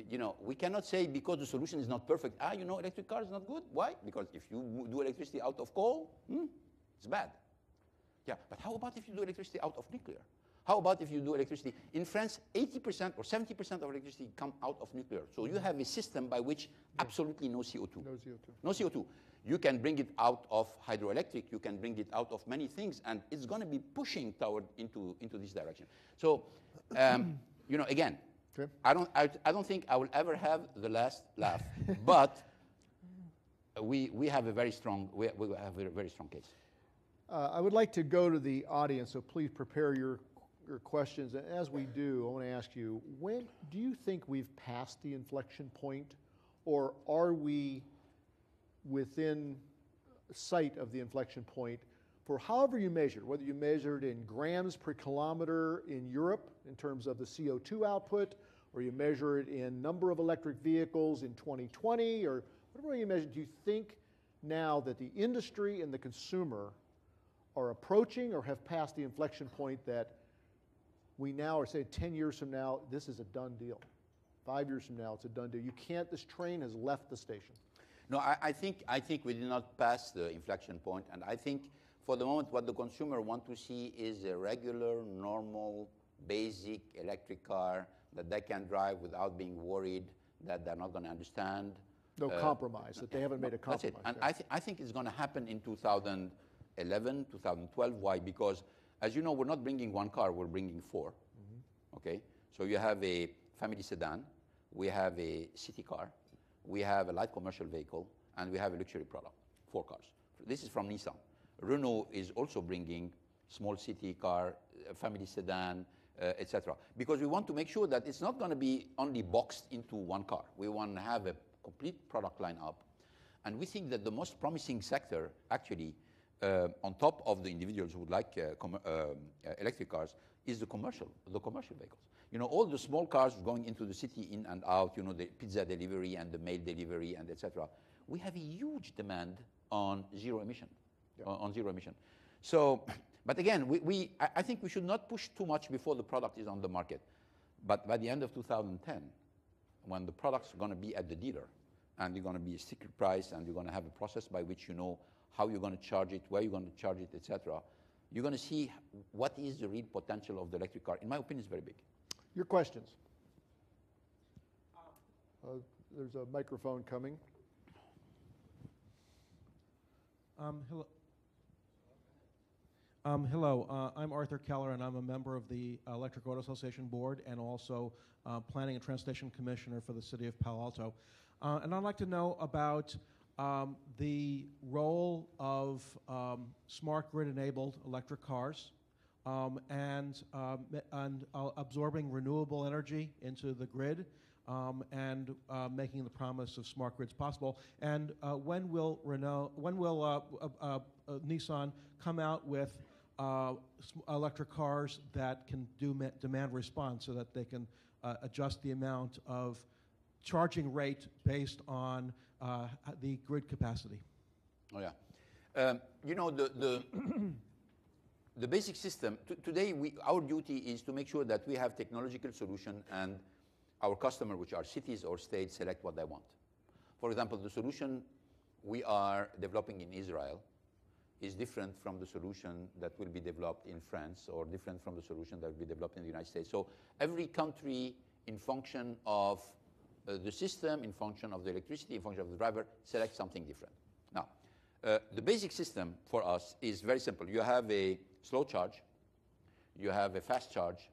you know, we cannot say because the solution is not perfect, you know, electric car is not good. Why? Because if you do electricity out of coal, it's bad. Yeah, but how about if you do electricity out of nuclear? How about if you do electricity? In France, 80% or 70% of electricity come out of nuclear. So you have a system by which absolutely no CO2. No CO2. No CO2. You can bring it out of hydroelectric. You can bring it out of many things, and it's going to be pushing toward into this direction. So, you know, again, okay. I don't think I will ever have the last laugh, but we have a very strong case. I would like to go to the audience, so please prepare your questions. And as we do, I want to ask you, when do you think we've passed the inflection point, or are we within sight of the inflection point for however you measure, whether you measured in grams per kilometer in Europe in terms of the CO2 output, or you measure it in number of electric vehicles in 2020, or whatever you measure? Do you think now that the industry and the consumer are approaching or have passed the inflection point that we now are saying 10 years from now, this is a done deal? 5 years from now, it's a done deal. You can't, this train has left the station. No, I think we did not pass the inflection point, and I think for the moment what the consumer want to see is a regular, normal, basic electric car that they can drive without being worried that they're not going to understand. No compromise, that they haven't made a compromise. That's it, and I think it's going to happen in 2011, 2012. Why? Because, as you know, we're not bringing one car, we're bringing four. Okay? So you have a family sedan, we have a city car, we have a light commercial vehicle, and we have a luxury product, 4 cars. This is from Nissan. Renault is also bringing small city car, family sedan, etc. Because we want to make sure that it's not going to be only boxed into one car. We want to have a complete product line up. And we think that the most promising sector, actually, on top of the individuals who would like electric cars, is the commercial vehicles. You know, all the small cars going into the city in and out, you know, the pizza delivery and the mail delivery and etc. We have a huge demand on zero emission, on zero emission. So, but again, I think we should not push too much before the product is on the market. But by the end of 2010, when the product's going to be at the dealer, and you're going to be a sticker price, and you're going to have a process by which you know how you're going to charge it, where you're going to charge it, etc., you're going to see what is the real potential of the electric car. In my opinion, it's very big. Your questions? There's a microphone coming. Hello. Hello, I'm Arthur Keller, and I'm a member of the Electric Auto Association Board and also Planning and Transportation Commissioner for the City of Palo Alto. And I'd like to know about the role of smart grid-enabled electric cars and absorbing renewable energy into the grid and making the promise of smart grids possible. And when will Nissan come out with electric cars that can do demand response so that they can adjust the amount of charging rate based on the grid capacity? Oh yeah, you know, the basic system, today our duty is to make sure that we have technological solution and our customer, which are cities or states, select what they want. For example, the solution we are developing in Israel is different from the solution that will be developed in France or different from the solution that will be developed in the United States. So every country, in function of the system, in function of the electricity, in function of the driver, selects something different. Now, the basic system for us is very simple. You have a slow charge, you have a fast charge,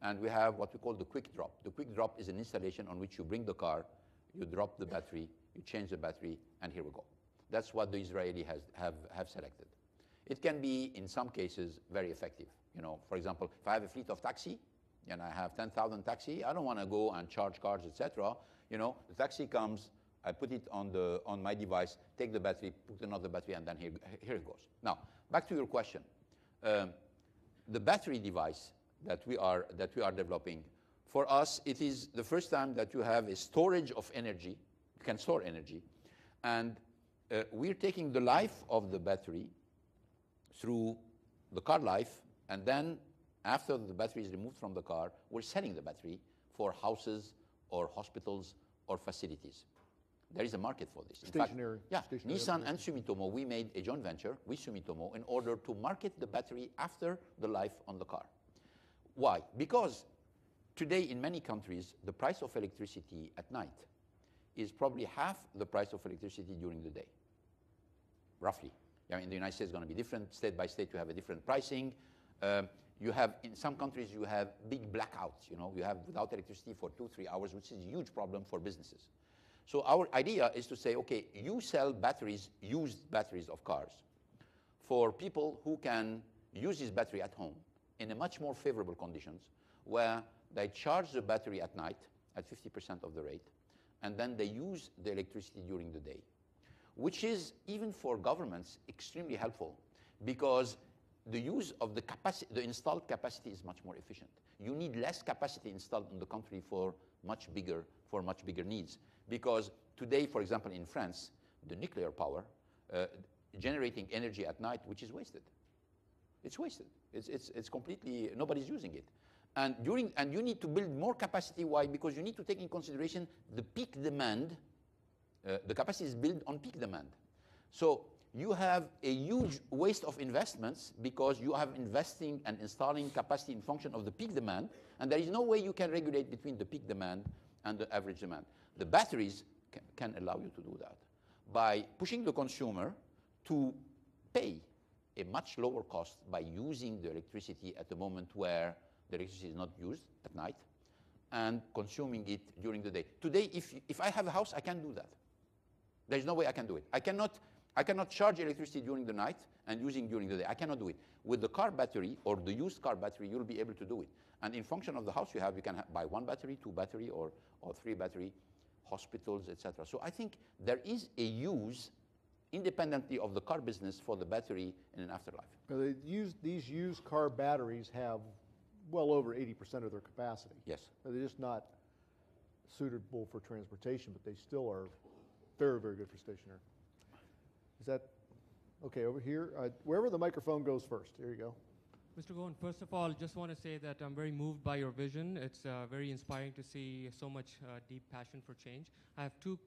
and we have what we call the quick drop. The quick drop is an installation on which you bring the car, you drop the battery, you change the battery, and here we go. That's what the Israeli have selected. It can be, in some cases, very effective. You know, for example, if I have a fleet of taxi, and I have 10,000 taxi, I don't want to go and charge cars, etc. You know, the taxi comes, I put it on my device, take the battery, put another battery, and then here it goes. Now, back to your question. The battery device that we are developing, for us, it is the first time that you have a storage of energy. You can store energy, and we're taking the life of the battery through the car life, and then after the battery is removed from the car, we're selling the battery for houses or hospitals or facilities. There is a market for this. Stationary. In fact, Nissan and Sumitomo, we made a joint venture with Sumitomo in order to market the battery after the life on the car. Why? Because today in many countries, the price of electricity at night is probably half the price of electricity during the day, roughly. I mean, in the United States, it's going to be different. State by state, you have a different pricing. You have, in some countries, you have big blackouts. You know, you have without electricity for 2-3 hours, which is a huge problem for businesses. So our idea is to say, okay, you sell batteries, used batteries of cars, for people who can use this battery at home in a much more favorable conditions, where they charge the battery at night at 50% of the rate, and then they use the electricity during the day, which is, even for governments, extremely helpful, because the use of the capacity, the installed capacity is much more efficient. You need less capacity installed in the country for much bigger needs. Because today, for example, in France, the nuclear power, generating energy at night, which is wasted. It's wasted. It's completely, nobody's using it. And you need to build more capacity. Why? Because you need to take in consideration the peak demand. The capacity is built on peak demand. So you have a huge waste of investments because you have investing and installing capacity in function of the peak demand, and there is no way you can regulate between the peak demand and the average demand. The batteries can allow you to do that by pushing the consumer to pay a much lower cost by using the electricity at the moment where the electricity is not used at night and consuming it during the day. Today, if I have a house, I can't do that. There's no way I can do it. I cannot charge electricity during the night and using during the day. I cannot do it. With the car battery or the used car battery, you'll be able to do it. And in function of the house you have, you can buy 1 battery, 2 battery, or 3 battery, hospitals, etc. So I think there is a use, independently of the car business, for the battery in an afterlife. These used car batteries have well over 80% of their capacity. Yes. They're just not suitable for transportation, but they still are very, very good for stationary. Is that okay? Over here, wherever the microphone goes first. There you go. Mr. Ghosn, first of all, just want to say that I'm very moved by your vision. It's very inspiring to see so much deep passion for change. I have two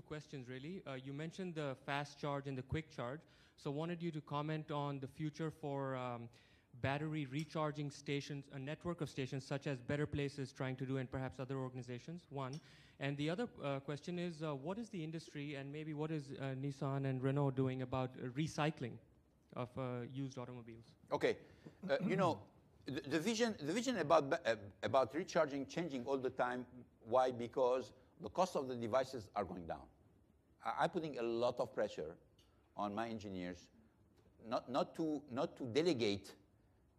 questions, really. You mentioned the fast charge and the quick charge, so wanted you to comment on the future for battery recharging stations, a network of stations such as Better Places trying to do, and perhaps other organizations, one. And the other question is, what is the industry, and maybe what is Nissan and Renault doing about recycling of used automobiles? Okay, you know, the vision about recharging changing all the time. Why? Because the cost of the devices are going down. I'm putting a lot of pressure on my engineers not to delegate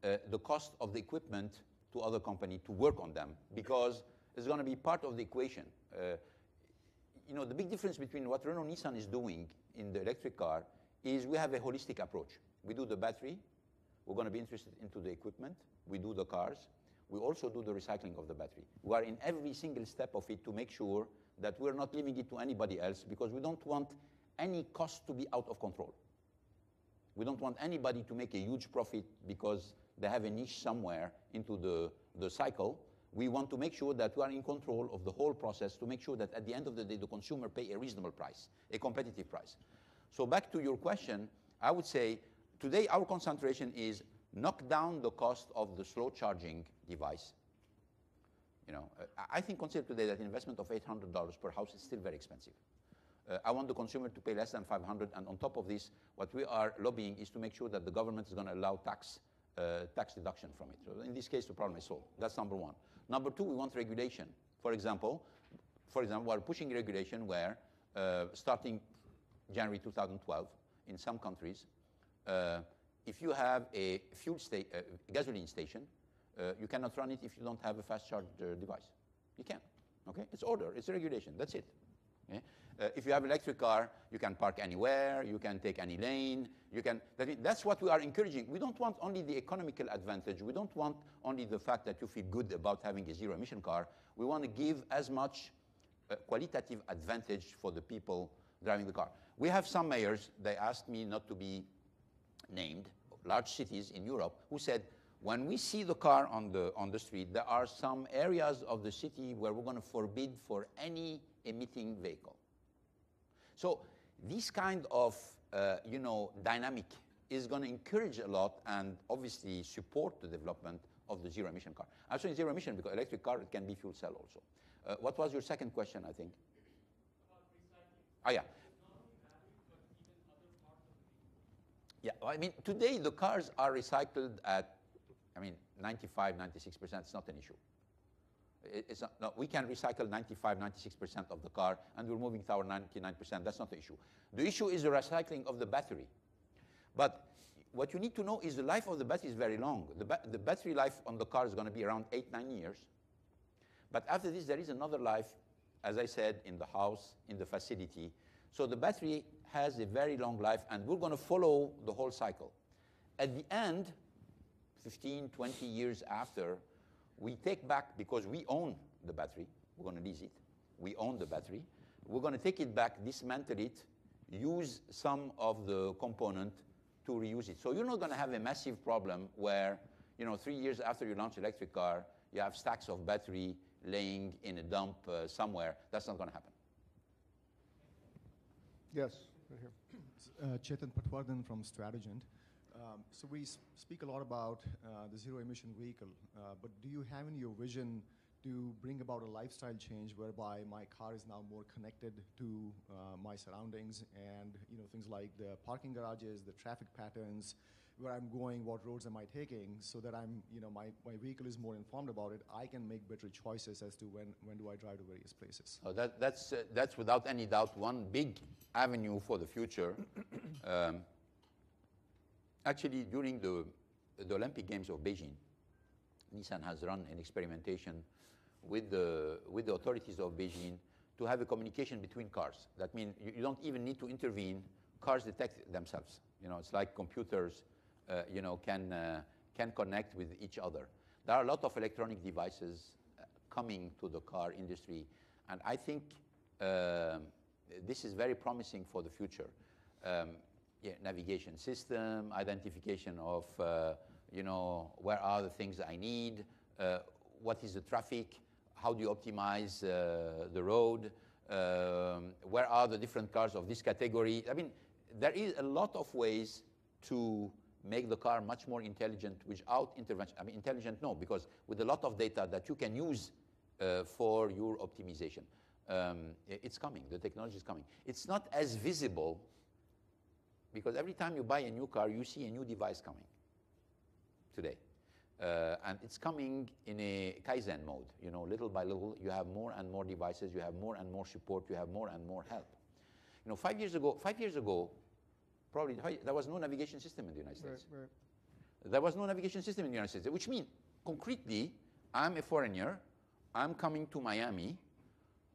the cost of the equipment to other companies to work on them, because it's going to be part of the equation. You know, the big difference between what Renault-Nissan is doing in the electric car is we have a holistic approach. We do the battery, we're going to be interested into the equipment, we do the cars, we also do the recycling of the battery. We are in every single step of it to make sure that we're not leaving it to anybody else, because we don't want any cost to be out of control. We don't want anybody to make a huge profit because they have a niche somewhere into the cycle. We want to make sure that we are in control of the whole process to make sure that at the end of the day, the consumer pay a reasonable price, a competitive price. So back to your question, I would say today our concentration is knock down the cost of the slow charging device. You know, I think consider today that investment of $800 per house is still very expensive. I want the consumer to pay less than $500, and on top of this, what we are lobbying is to make sure that the government is going to allow tax deduction from it. So in this case, the problem is solved. That's number one. Number two, we want regulation. For example, we're pushing regulation where starting January 2012, in some countries, if you have a gasoline station, you cannot run it if you don't have a fast charge device. You can't. Okay, it's order, it's regulation. That's it. Okay? If you have an electric car, you can park anywhere, you can take any lane, that's what we are encouraging. We don't want only the economical advantage. We don't want only the fact that you feel good about having a zero emission car. We want to give as much qualitative advantage for the people driving the car. We have some mayors, they asked me not to be named, large cities in Europe, who said, when we see the car on the street, there are some areas of the city where we're going to forbid for any emitting vehicle. So this kind of dynamic is going to encourage a lot and obviously support the development of the zero emission car. I'm saying zero emission because electric car, it can be fuel cell also. What was your second question, I think? About recycling. Oh, yeah. Yeah, I mean, today the cars are recycled at, 95, 96%. It's not an issue. It's not, no, we can recycle 95, 96% of the car, and we're moving to our 99%. That's not the issue. The issue is the recycling of the battery. But what you need to know is the life of the battery is very long. The battery life on the car is going to be around 8-9 years. But after this, there is another life, as I said, in the house, in the facility. So the battery has a very long life, and we're going to follow the whole cycle. At the end, 15, 20 years after, we take back, because we own the battery, we're going to lease it, we own the battery, we're going to take it back, dismantle it, use some of the component to reuse it. So you're not going to have a massive problem where, 3 years after you launch an electric car, you have stacks of battery laying in a dump somewhere. That's not going to happen. Yes, right here. Chetan Patwardhan from Strategent. So we speak a lot about the zero emission vehicle, but do you have in your vision to bring about a lifestyle change whereby my car is now more connected to my surroundings and things like the parking garages, the traffic patterns, where I'm going, what roads am I taking, so that I'm, my vehicle is more informed about it. I can make better choices as to when do I drive to various places. Oh, that's without any doubt one big avenue for the future. Actually, during the Olympic Games of Beijing, Nissan has run an experimentation with the authorities of Beijing to have a communication between cars. That means you don't even need to intervene. Cars detect themselves. It's like computers, can connect with each other. There are a lot of electronic devices coming to the car industry, and I think this is very promising for the future. Navigation system, identification of, where are the things I need, what is the traffic, how do you optimize the road, where are the different cars of this category. I mean, there is a lot of ways to make the car much more intelligent without intervention. I mean, intelligent, no, because with a lot of data that you can use for your optimization. It's coming, the technology is coming. It's not as visible because every time you buy a new car, you see a new device coming today. And it's coming in a Kaizen mode. Little by little, you have more and more devices, you have more and more support, you have more and more help. 5 years ago, probably there was no navigation system in the United States. Right. There was no navigation system in the United States, which means, concretely, I'm a foreigner, I'm coming to Miami,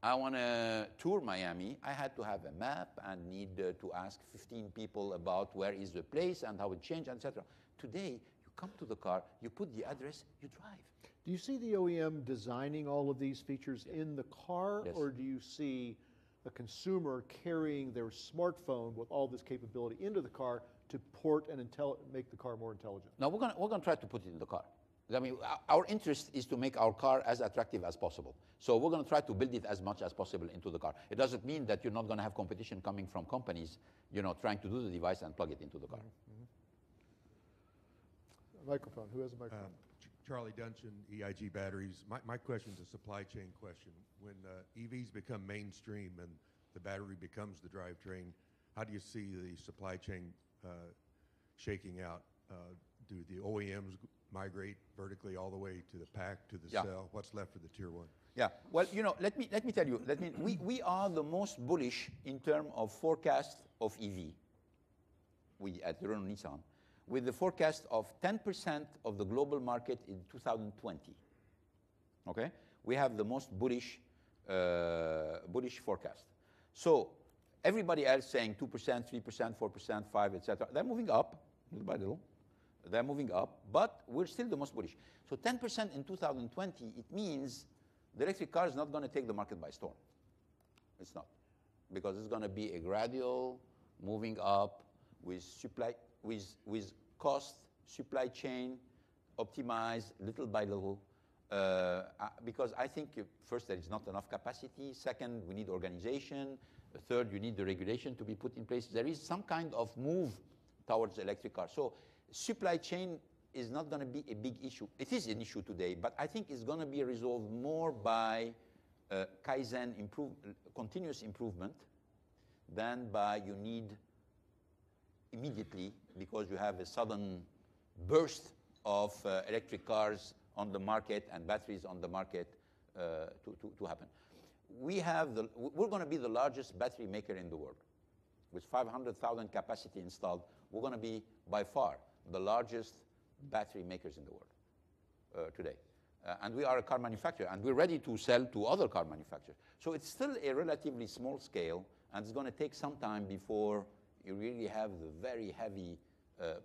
I want to tour Miami, I had to have a map and need to ask 15 people about where is the place and how it changed, etc. Today, you come to the car, you put the address, you drive. Do you see the OEM designing all of these features in the car, Yes. or do you see a consumer carrying their smartphone with all this capability into the car to port and make the car more intelligent? Now we're gonna try to put it in the car. I mean, our interest is to make our car as attractive as possible. So we're going to try to build it as much as possible into the car. It doesn't mean that you're not going to have competition coming from companies, you know, trying to do the device and plug it into the car. Microphone. Who has a microphone? Charlie Duncan, EIG Batteries. My question is a supply chain question. When EVs become mainstream and the battery becomes the drivetrain, how do you see the supply chain shaking out? Do the OEMs migrate vertically all the way to the pack, to the cell? What's left for the tier one? Yeah, well, you know, let me tell you, we are the most bullish in terms of forecast of EV, we at Renault-Nissan, with the forecast of 10% of the global market in 2020, okay? We have the most bullish forecast. So everybody else saying 2%, 3%, 4%, 5%, etc. They're moving up little by little. They're moving up, but we're still the most bullish. So 10% in 2020, it means the electric car is not going to take the market by storm. It's not, because it's going to be a gradual moving up with cost, supply chain, optimized little by little. Because I think first there is not enough capacity. Second, we need organization. Third, you need the regulation to be put in place. There is some kind of move towards the electric car. So supply chain is not going to be a big issue. It is an issue today, but I think it's going to be resolved more by Kaizen continuous improvement than by you need immediately, because you have a sudden burst of electric cars on the market and batteries on the market to happen. We're going to be the largest battery maker in the world. With 500,000 capacity installed, we're going to be by far the largest battery makers in the world today. And we are a car manufacturer, and we're ready to sell to other car manufacturers. So it's still a relatively small scale, and it's going to take some time before you really have the very heavy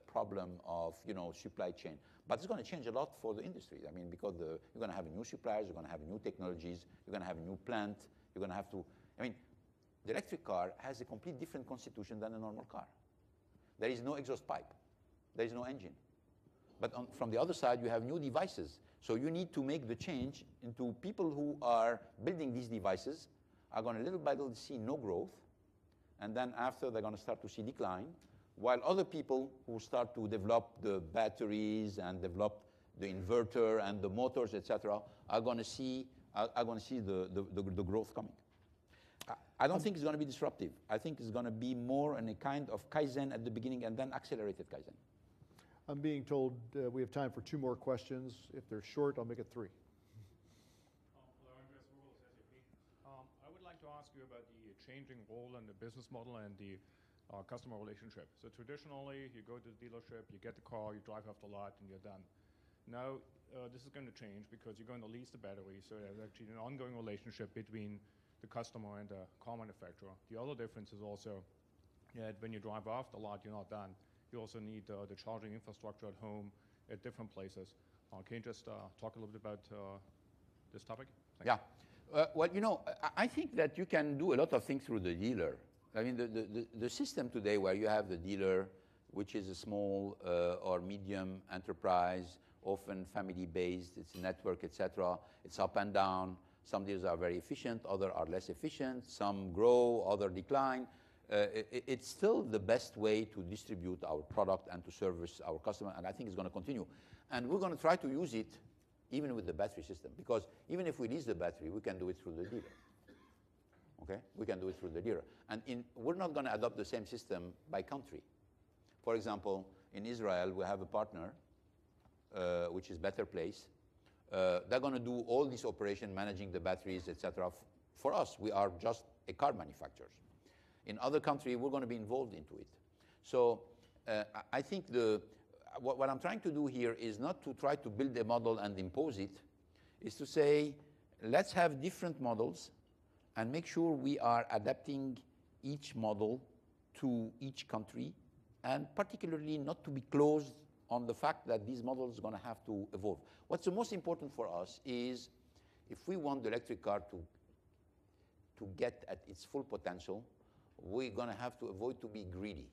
problem of, you know, supply chain. But it's going to change a lot for the industry. I mean, because you're going to have new suppliers, you're going to have new technologies, you're going to have a new plant, you're going to have to, I mean, the electric car has a complete different constitution than a normal car. There is no exhaust pipe. There is no engine. But from the other side, you have new devices. So you need to make the change into people who are building these devices are going to little by little see no growth. And then after, they're going to start to see decline. While other people who start to develop the batteries and develop the inverter and the motors, etc., are going to see the growth coming. I don't think it's going to be disruptive. I think it's going to be more in a kind of Kaizen at the beginning and then accelerated Kaizen. I'm being told we have time for 2 more questions. If they're short, I'll make it 3. I would like to ask you about the changing role in the business model and the customer relationship. So traditionally, you go to the dealership, you get the car, you drive off the lot, and you're done. Now, this is going to change because you're going to lease the battery, so there's actually an ongoing relationship between the customer and the car manufacturer. The other difference is also that when you drive off the lot, you're not done. You also need the charging infrastructure at home at different places. Can you just talk a little bit about this topic? Thanks. Yeah. Well, you know, I think that you can do a lot of things through the dealer. I mean, the system today where you have the dealer, which is a small or medium enterprise, often family-based, it's a network, etc. It's up and down. Some dealers are very efficient, others are less efficient. Some grow, others decline. It's still the best way to distribute our product and to service our customer, and I think it's going to continue. And we're going to try to use it even with the battery system, because even if we lease the battery, we can do it through the dealer. Okay? We can do it through the dealer. And we're not going to adopt the same system by country. For example, in Israel, we have a partner, which is Better Place. They're going to do all this operation, managing the batteries, etc. For us, we are just a car manufacturer. In other countries, we're going to be involved into it. So I think what I'm trying to do here is not to try to build a model and impose it, is to say, let's have different models and make sure we are adapting each model to each country, and particularly not to be closed on the fact that these models are going to have to evolve. What's the most important for us is if we want the electric car to to get at its full potential, we're going to have to avoid to be greedy.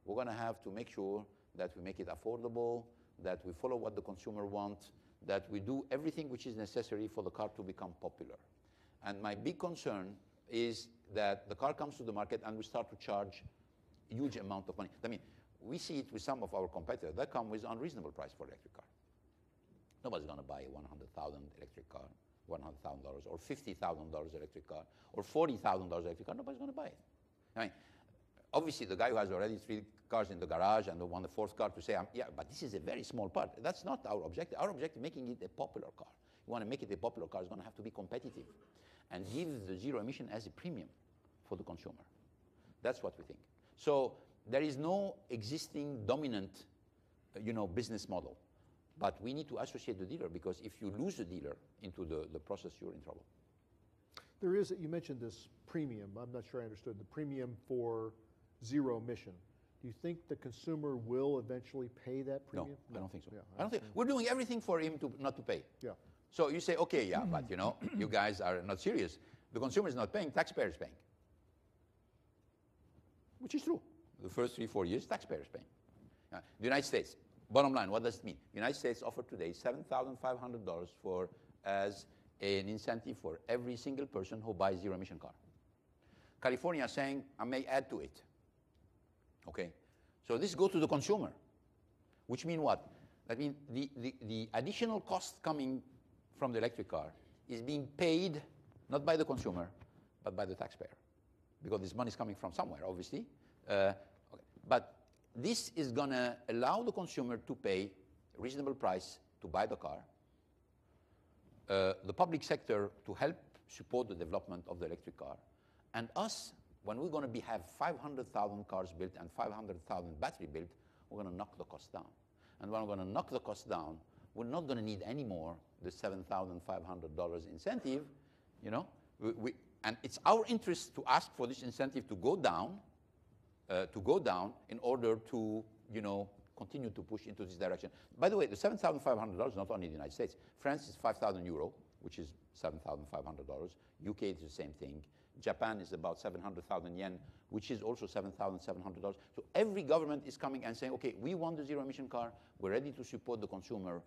We're going to have to make sure that we make it affordable, that we follow what the consumer wants, that we do everything which is necessary for the car to become popular. And my big concern is that the car comes to the market and we start to charge a huge amount of money. I mean, we see it with some of our competitors that come with unreasonable price for electric car. Nobody's going to buy a $100,000 electric car, $100,000, or $50,000 electric car, or $40,000 electric car. Nobody's going to buy it. I mean, obviously, the guy who has already 3 cars in the garage and wants the 4th car to say, yeah, but this is a very small part. That's not our objective. Our objective is making it a popular car. You want to make it a popular car, it's going to have to be competitive and give the zero emission as a premium for the consumer. That's what we think. So there is no existing dominant business model. But we need to associate the dealer, because if you lose the dealer into the process, you're in trouble. There is, you mentioned this premium. I'm not sure I understood the premium for zero emission. Do you think the consumer will eventually pay that premium? No, I don't think so. Yeah, I don't think we're doing everything for him not to pay. Yeah. So you say, okay, yeah, but you guys are not serious. The consumer is not paying, taxpayer is paying. Which is true. The first 3-4 years, taxpayer is paying. The United States, bottom line, what does it mean? The United States offered today $7,500 as an incentive for every single person who buys zero emission car. California is saying, I may add to it. Okay? So this goes to the consumer, which means what? That means the additional cost coming from the electric car is being paid not by the consumer, but by the taxpayer, because this money is coming from somewhere, obviously. Okay. But this is going to allow the consumer to pay a reasonable price to buy the car, the public sector to help support the development of the electric car, and us, when we're going to have 500,000 cars built and 500,000 battery built, we're going to knock the cost down. And when we're going to knock the cost down, we're not going to need any more the $7,500 incentive, and it's our interest to ask for this incentive to go down in order to, continue to push into this direction. By the way, the $7,500 is not only in the United States. France is 5,000 euro, which is $7,500. UK is the same thing. Japan is about 700,000 yen, which is also $7,700. So every government is coming and saying, okay, we want the zero emission car. We're ready to support the consumer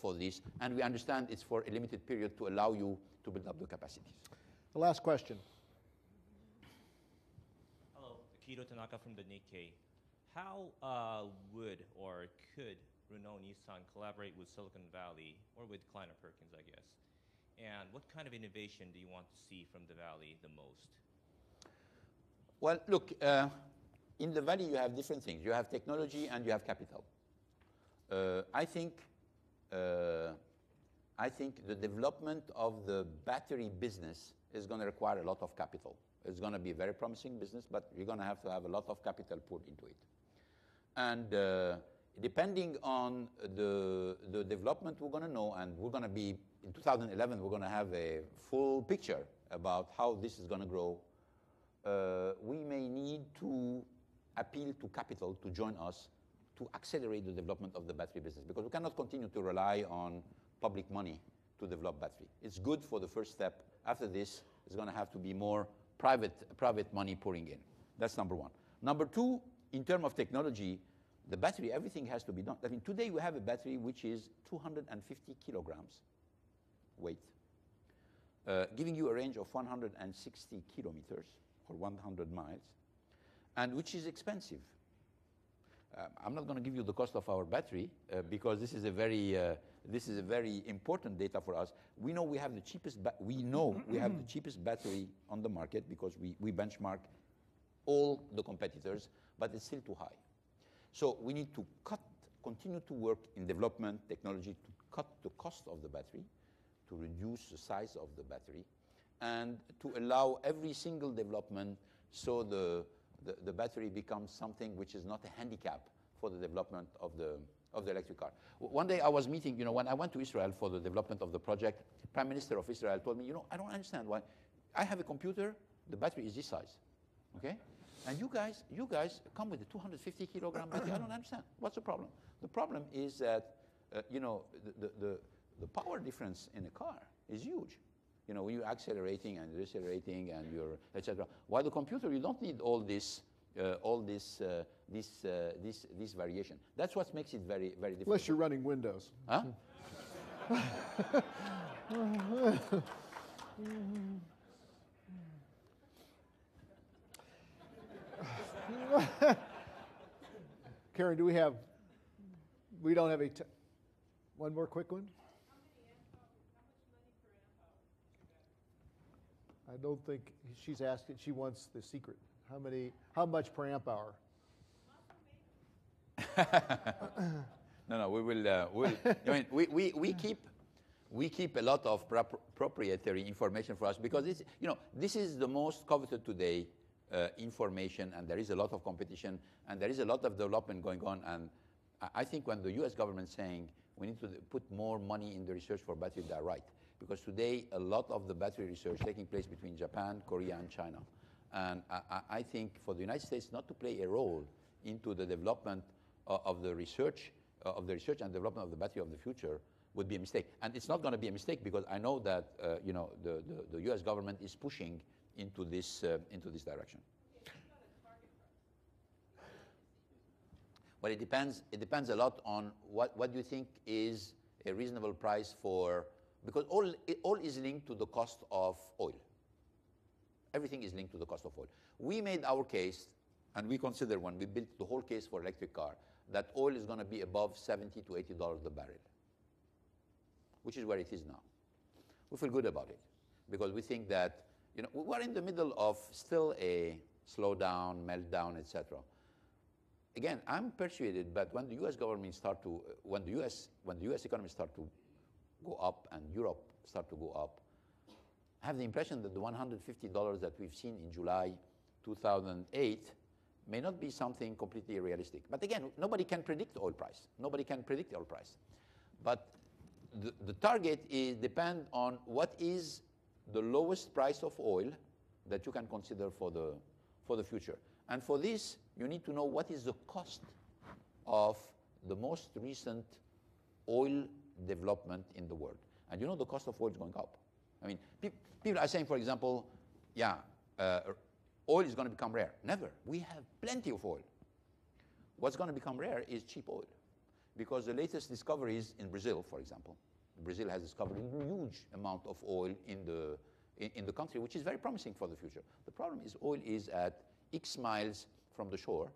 for this. And we understand it's for a limited period to allow you to build up the capacities. The last question. Hello, Akito Tanaka from the Nikkei. How would or could Renault-Nissan collaborate with Silicon Valley or with Kleiner Perkins, I guess? And what kind of innovation do you want to see from the Valley the most? Well, look, in the Valley you have different things. You have technology and you have capital. I think the development of the battery business is going to require a lot of capital. It's going to be a very promising business, but you're going to have a lot of capital put into it. And depending on the development, we're going to know, and we're going to be, in 2011, we're going to have a full picture about how this is going to grow. We may need to appeal to capital to join us to accelerate the development of the battery business, because we cannot continue to rely on public money to develop battery. It's good for the first step. After this, it's going to have to be more private money pouring in. That's number one. Number two, in terms of technology, the battery, everything has to be done. I mean, today we have a battery which is 250 kilograms weight, giving you a range of 160 kilometers or 100 miles, and which is expensive. I'm not going to give you the cost of our battery because this is a very important data for us. We know we have the cheapest. We have the cheapest battery on the market because we benchmark all the competitors, but it's still too high. So we need to continue to work in development technology to cut the cost of the battery, to reduce the size of the battery, and to allow every single development so the battery becomes something which is not a handicap for the development of the electric car. One day I was meeting, when I went to Israel for the development of the project, Prime Minister of Israel told me, I don't understand why. I have a computer, the battery is this size, okay? And you guys come with a 250 kilogram battery. I don't understand. What's the problem? The problem is that, the power difference in a car is huge. You know, when you're accelerating and decelerating and you're etc. While the computer, you don't need all this this variation. That's what makes it very, very difficult. Unless you're running Windows. Huh? Karen, we don't have one more quick one? I don't think she's asking, she wants the secret. How much per amp hour? No, we will. I mean, we keep a lot of proprietary information for us because this is the most coveted today information, and there is a lot of competition, and there is a lot of development going on. And I think when the U.S. government is saying we need to put more money in the research for battery, they're right. Because today, a lot of the battery research taking place between Japan, Korea, and China. And I think for the United States not to play a role into the development of the research and development of the battery of the future would be a mistake. And it's not going to be a mistake because I know that the U.S. government is pushing into this direction. Well, it depends a lot on what do you think is a reasonable price for, because all is linked to the cost of oil. Everything is linked to the cost of oil. We made our case, and we consider when we built the whole case for electric car, that oil is going to be above $70 to $80 the barrel, which is where it is now. We feel good about it because we think that we're in the middle of still a slowdown, meltdown, etc. Again, I'm persuaded that when the U.S. government when the U.S. economy start to go up and Europe start to go up, I have the impression that the $150 that we've seen in July 2008 may not be something completely realistic. But again, nobody can predict the oil price. Nobody can predict the oil price. But the target depends on what is the lowest price of oil that you can consider for the future. And for this, you need to know what is the cost of the most recent oil development in the world. And the cost of oil is going up. I mean, people are saying, for example, oil is going to become rare. Never. We have plenty of oil. What's going to become rare is cheap oil. Because the latest discoveries in Brazil, for example, Brazil has discovered a huge amount of oil in the country, which is very promising for the future. The problem is oil is at X miles from the shore,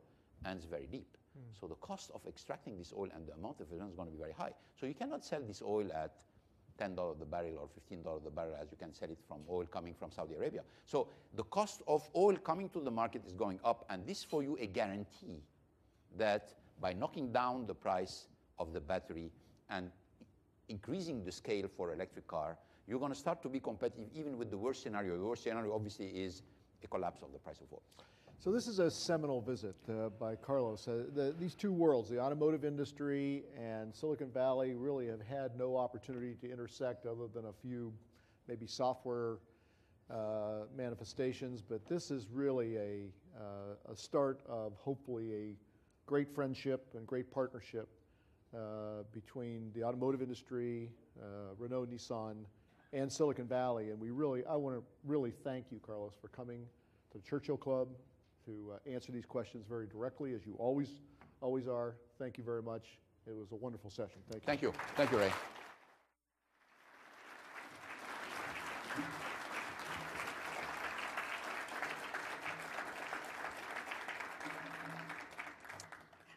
and it's very deep. So the cost of extracting this oil and the amount of it is going to be very high. So you cannot sell this oil at $10 the barrel or $15 the barrel as you can sell it from oil coming from Saudi Arabia. So the cost of oil coming to the market is going up, and this for you a guarantee that by knocking down the price of the battery and increasing the scale for electric car, you're going to start to be competitive even with the worst scenario. The worst scenario obviously is a collapse of the price of oil. So this is a seminal visit by Carlos. These two worlds, the automotive industry and Silicon Valley, really have had no opportunity to intersect other than a few maybe software manifestations, but this is really a start of hopefully a great friendship and great partnership between the automotive industry, Renault-Nissan, and Silicon Valley. And I want to really thank you, Carlos, for coming to the Churchill Club to answer these questions very directly, as you always are. Thank you very much. It was a wonderful session. Thank you. Thank you. Thank you, Ray.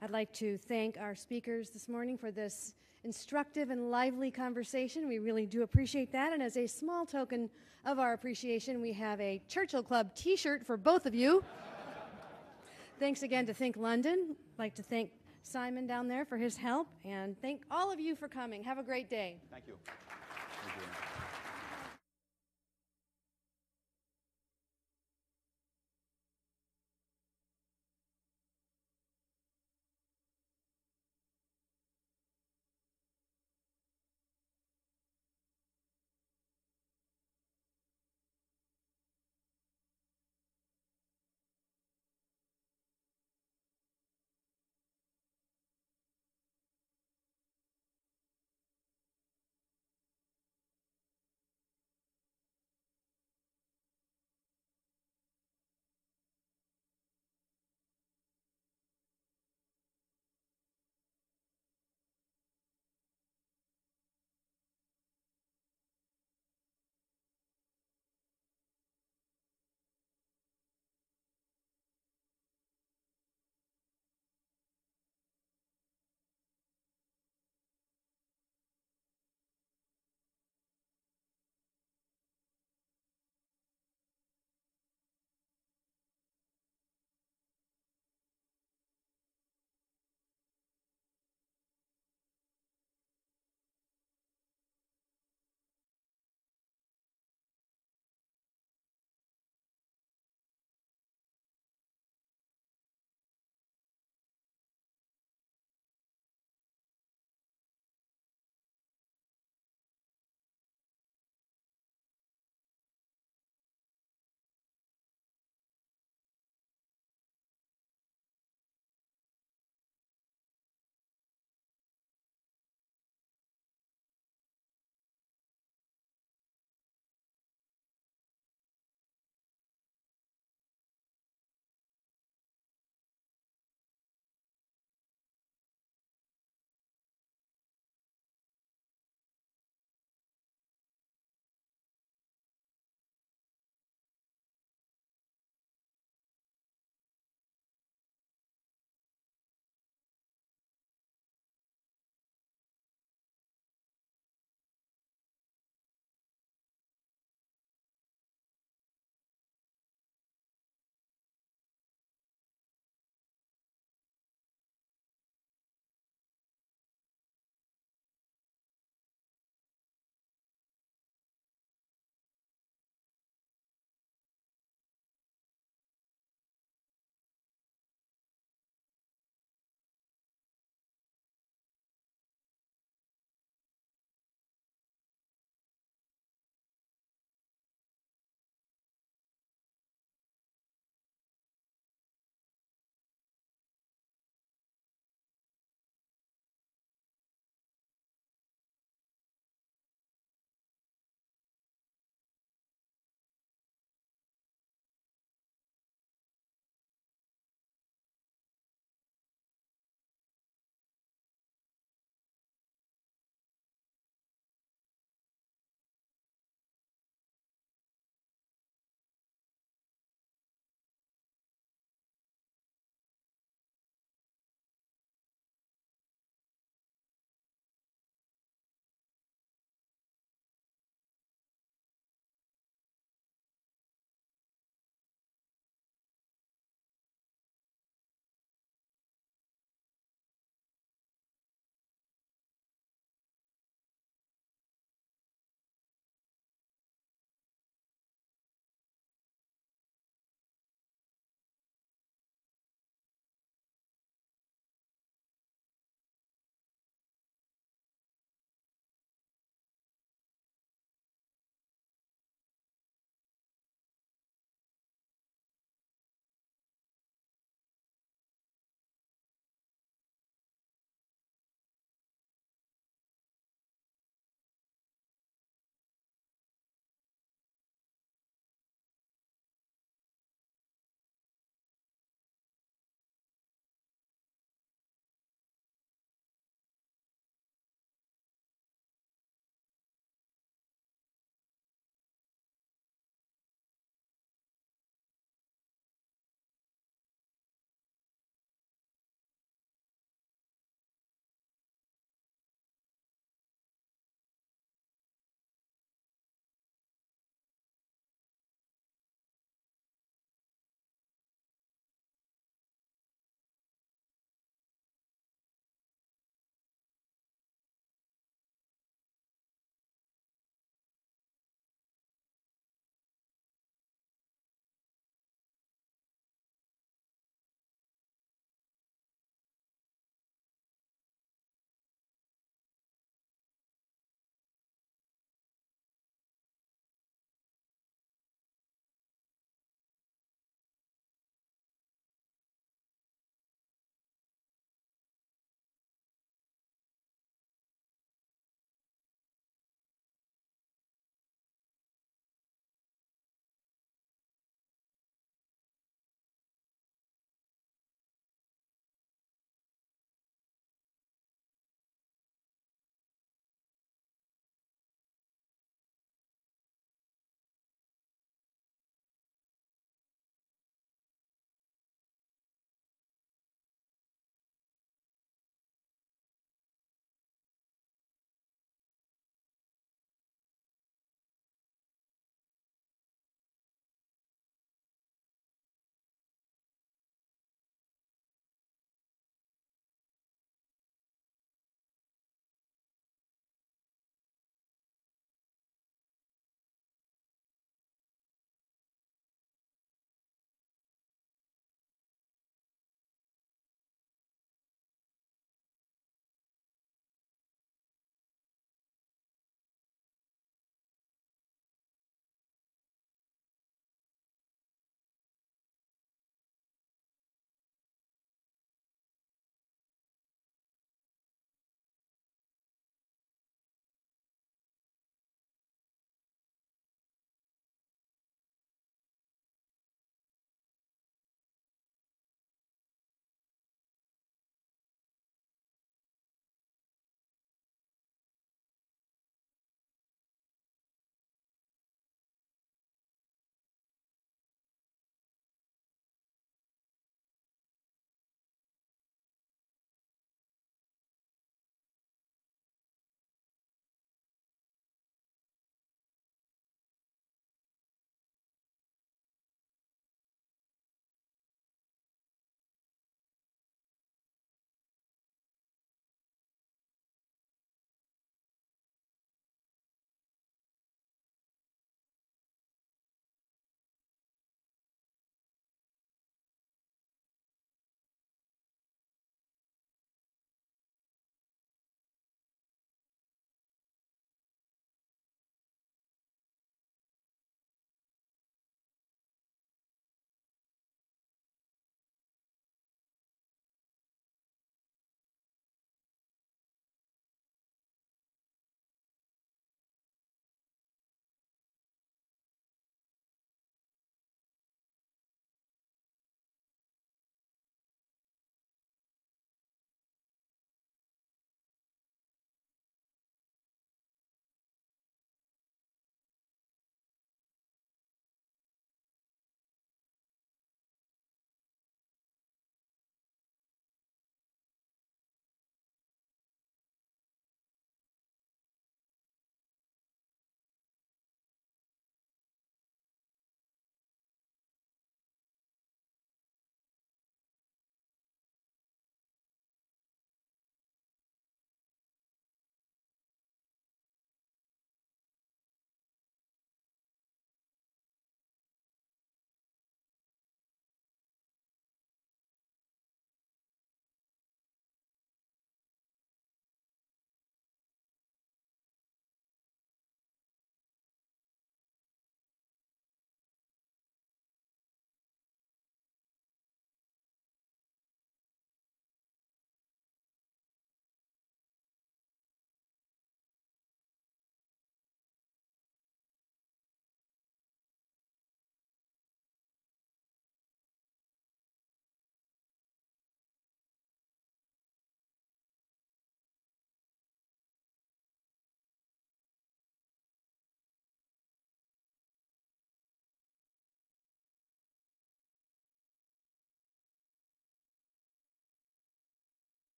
I'd like to thank our speakers this morning for this instructive and lively conversation. We really do appreciate that. And as a small token of our appreciation, we have a Churchill Club t-shirt for both of you. Thanks again to Think London. I'd like to thank Simon down there for his help, and thank all of you for coming. Have a great day. Thank you.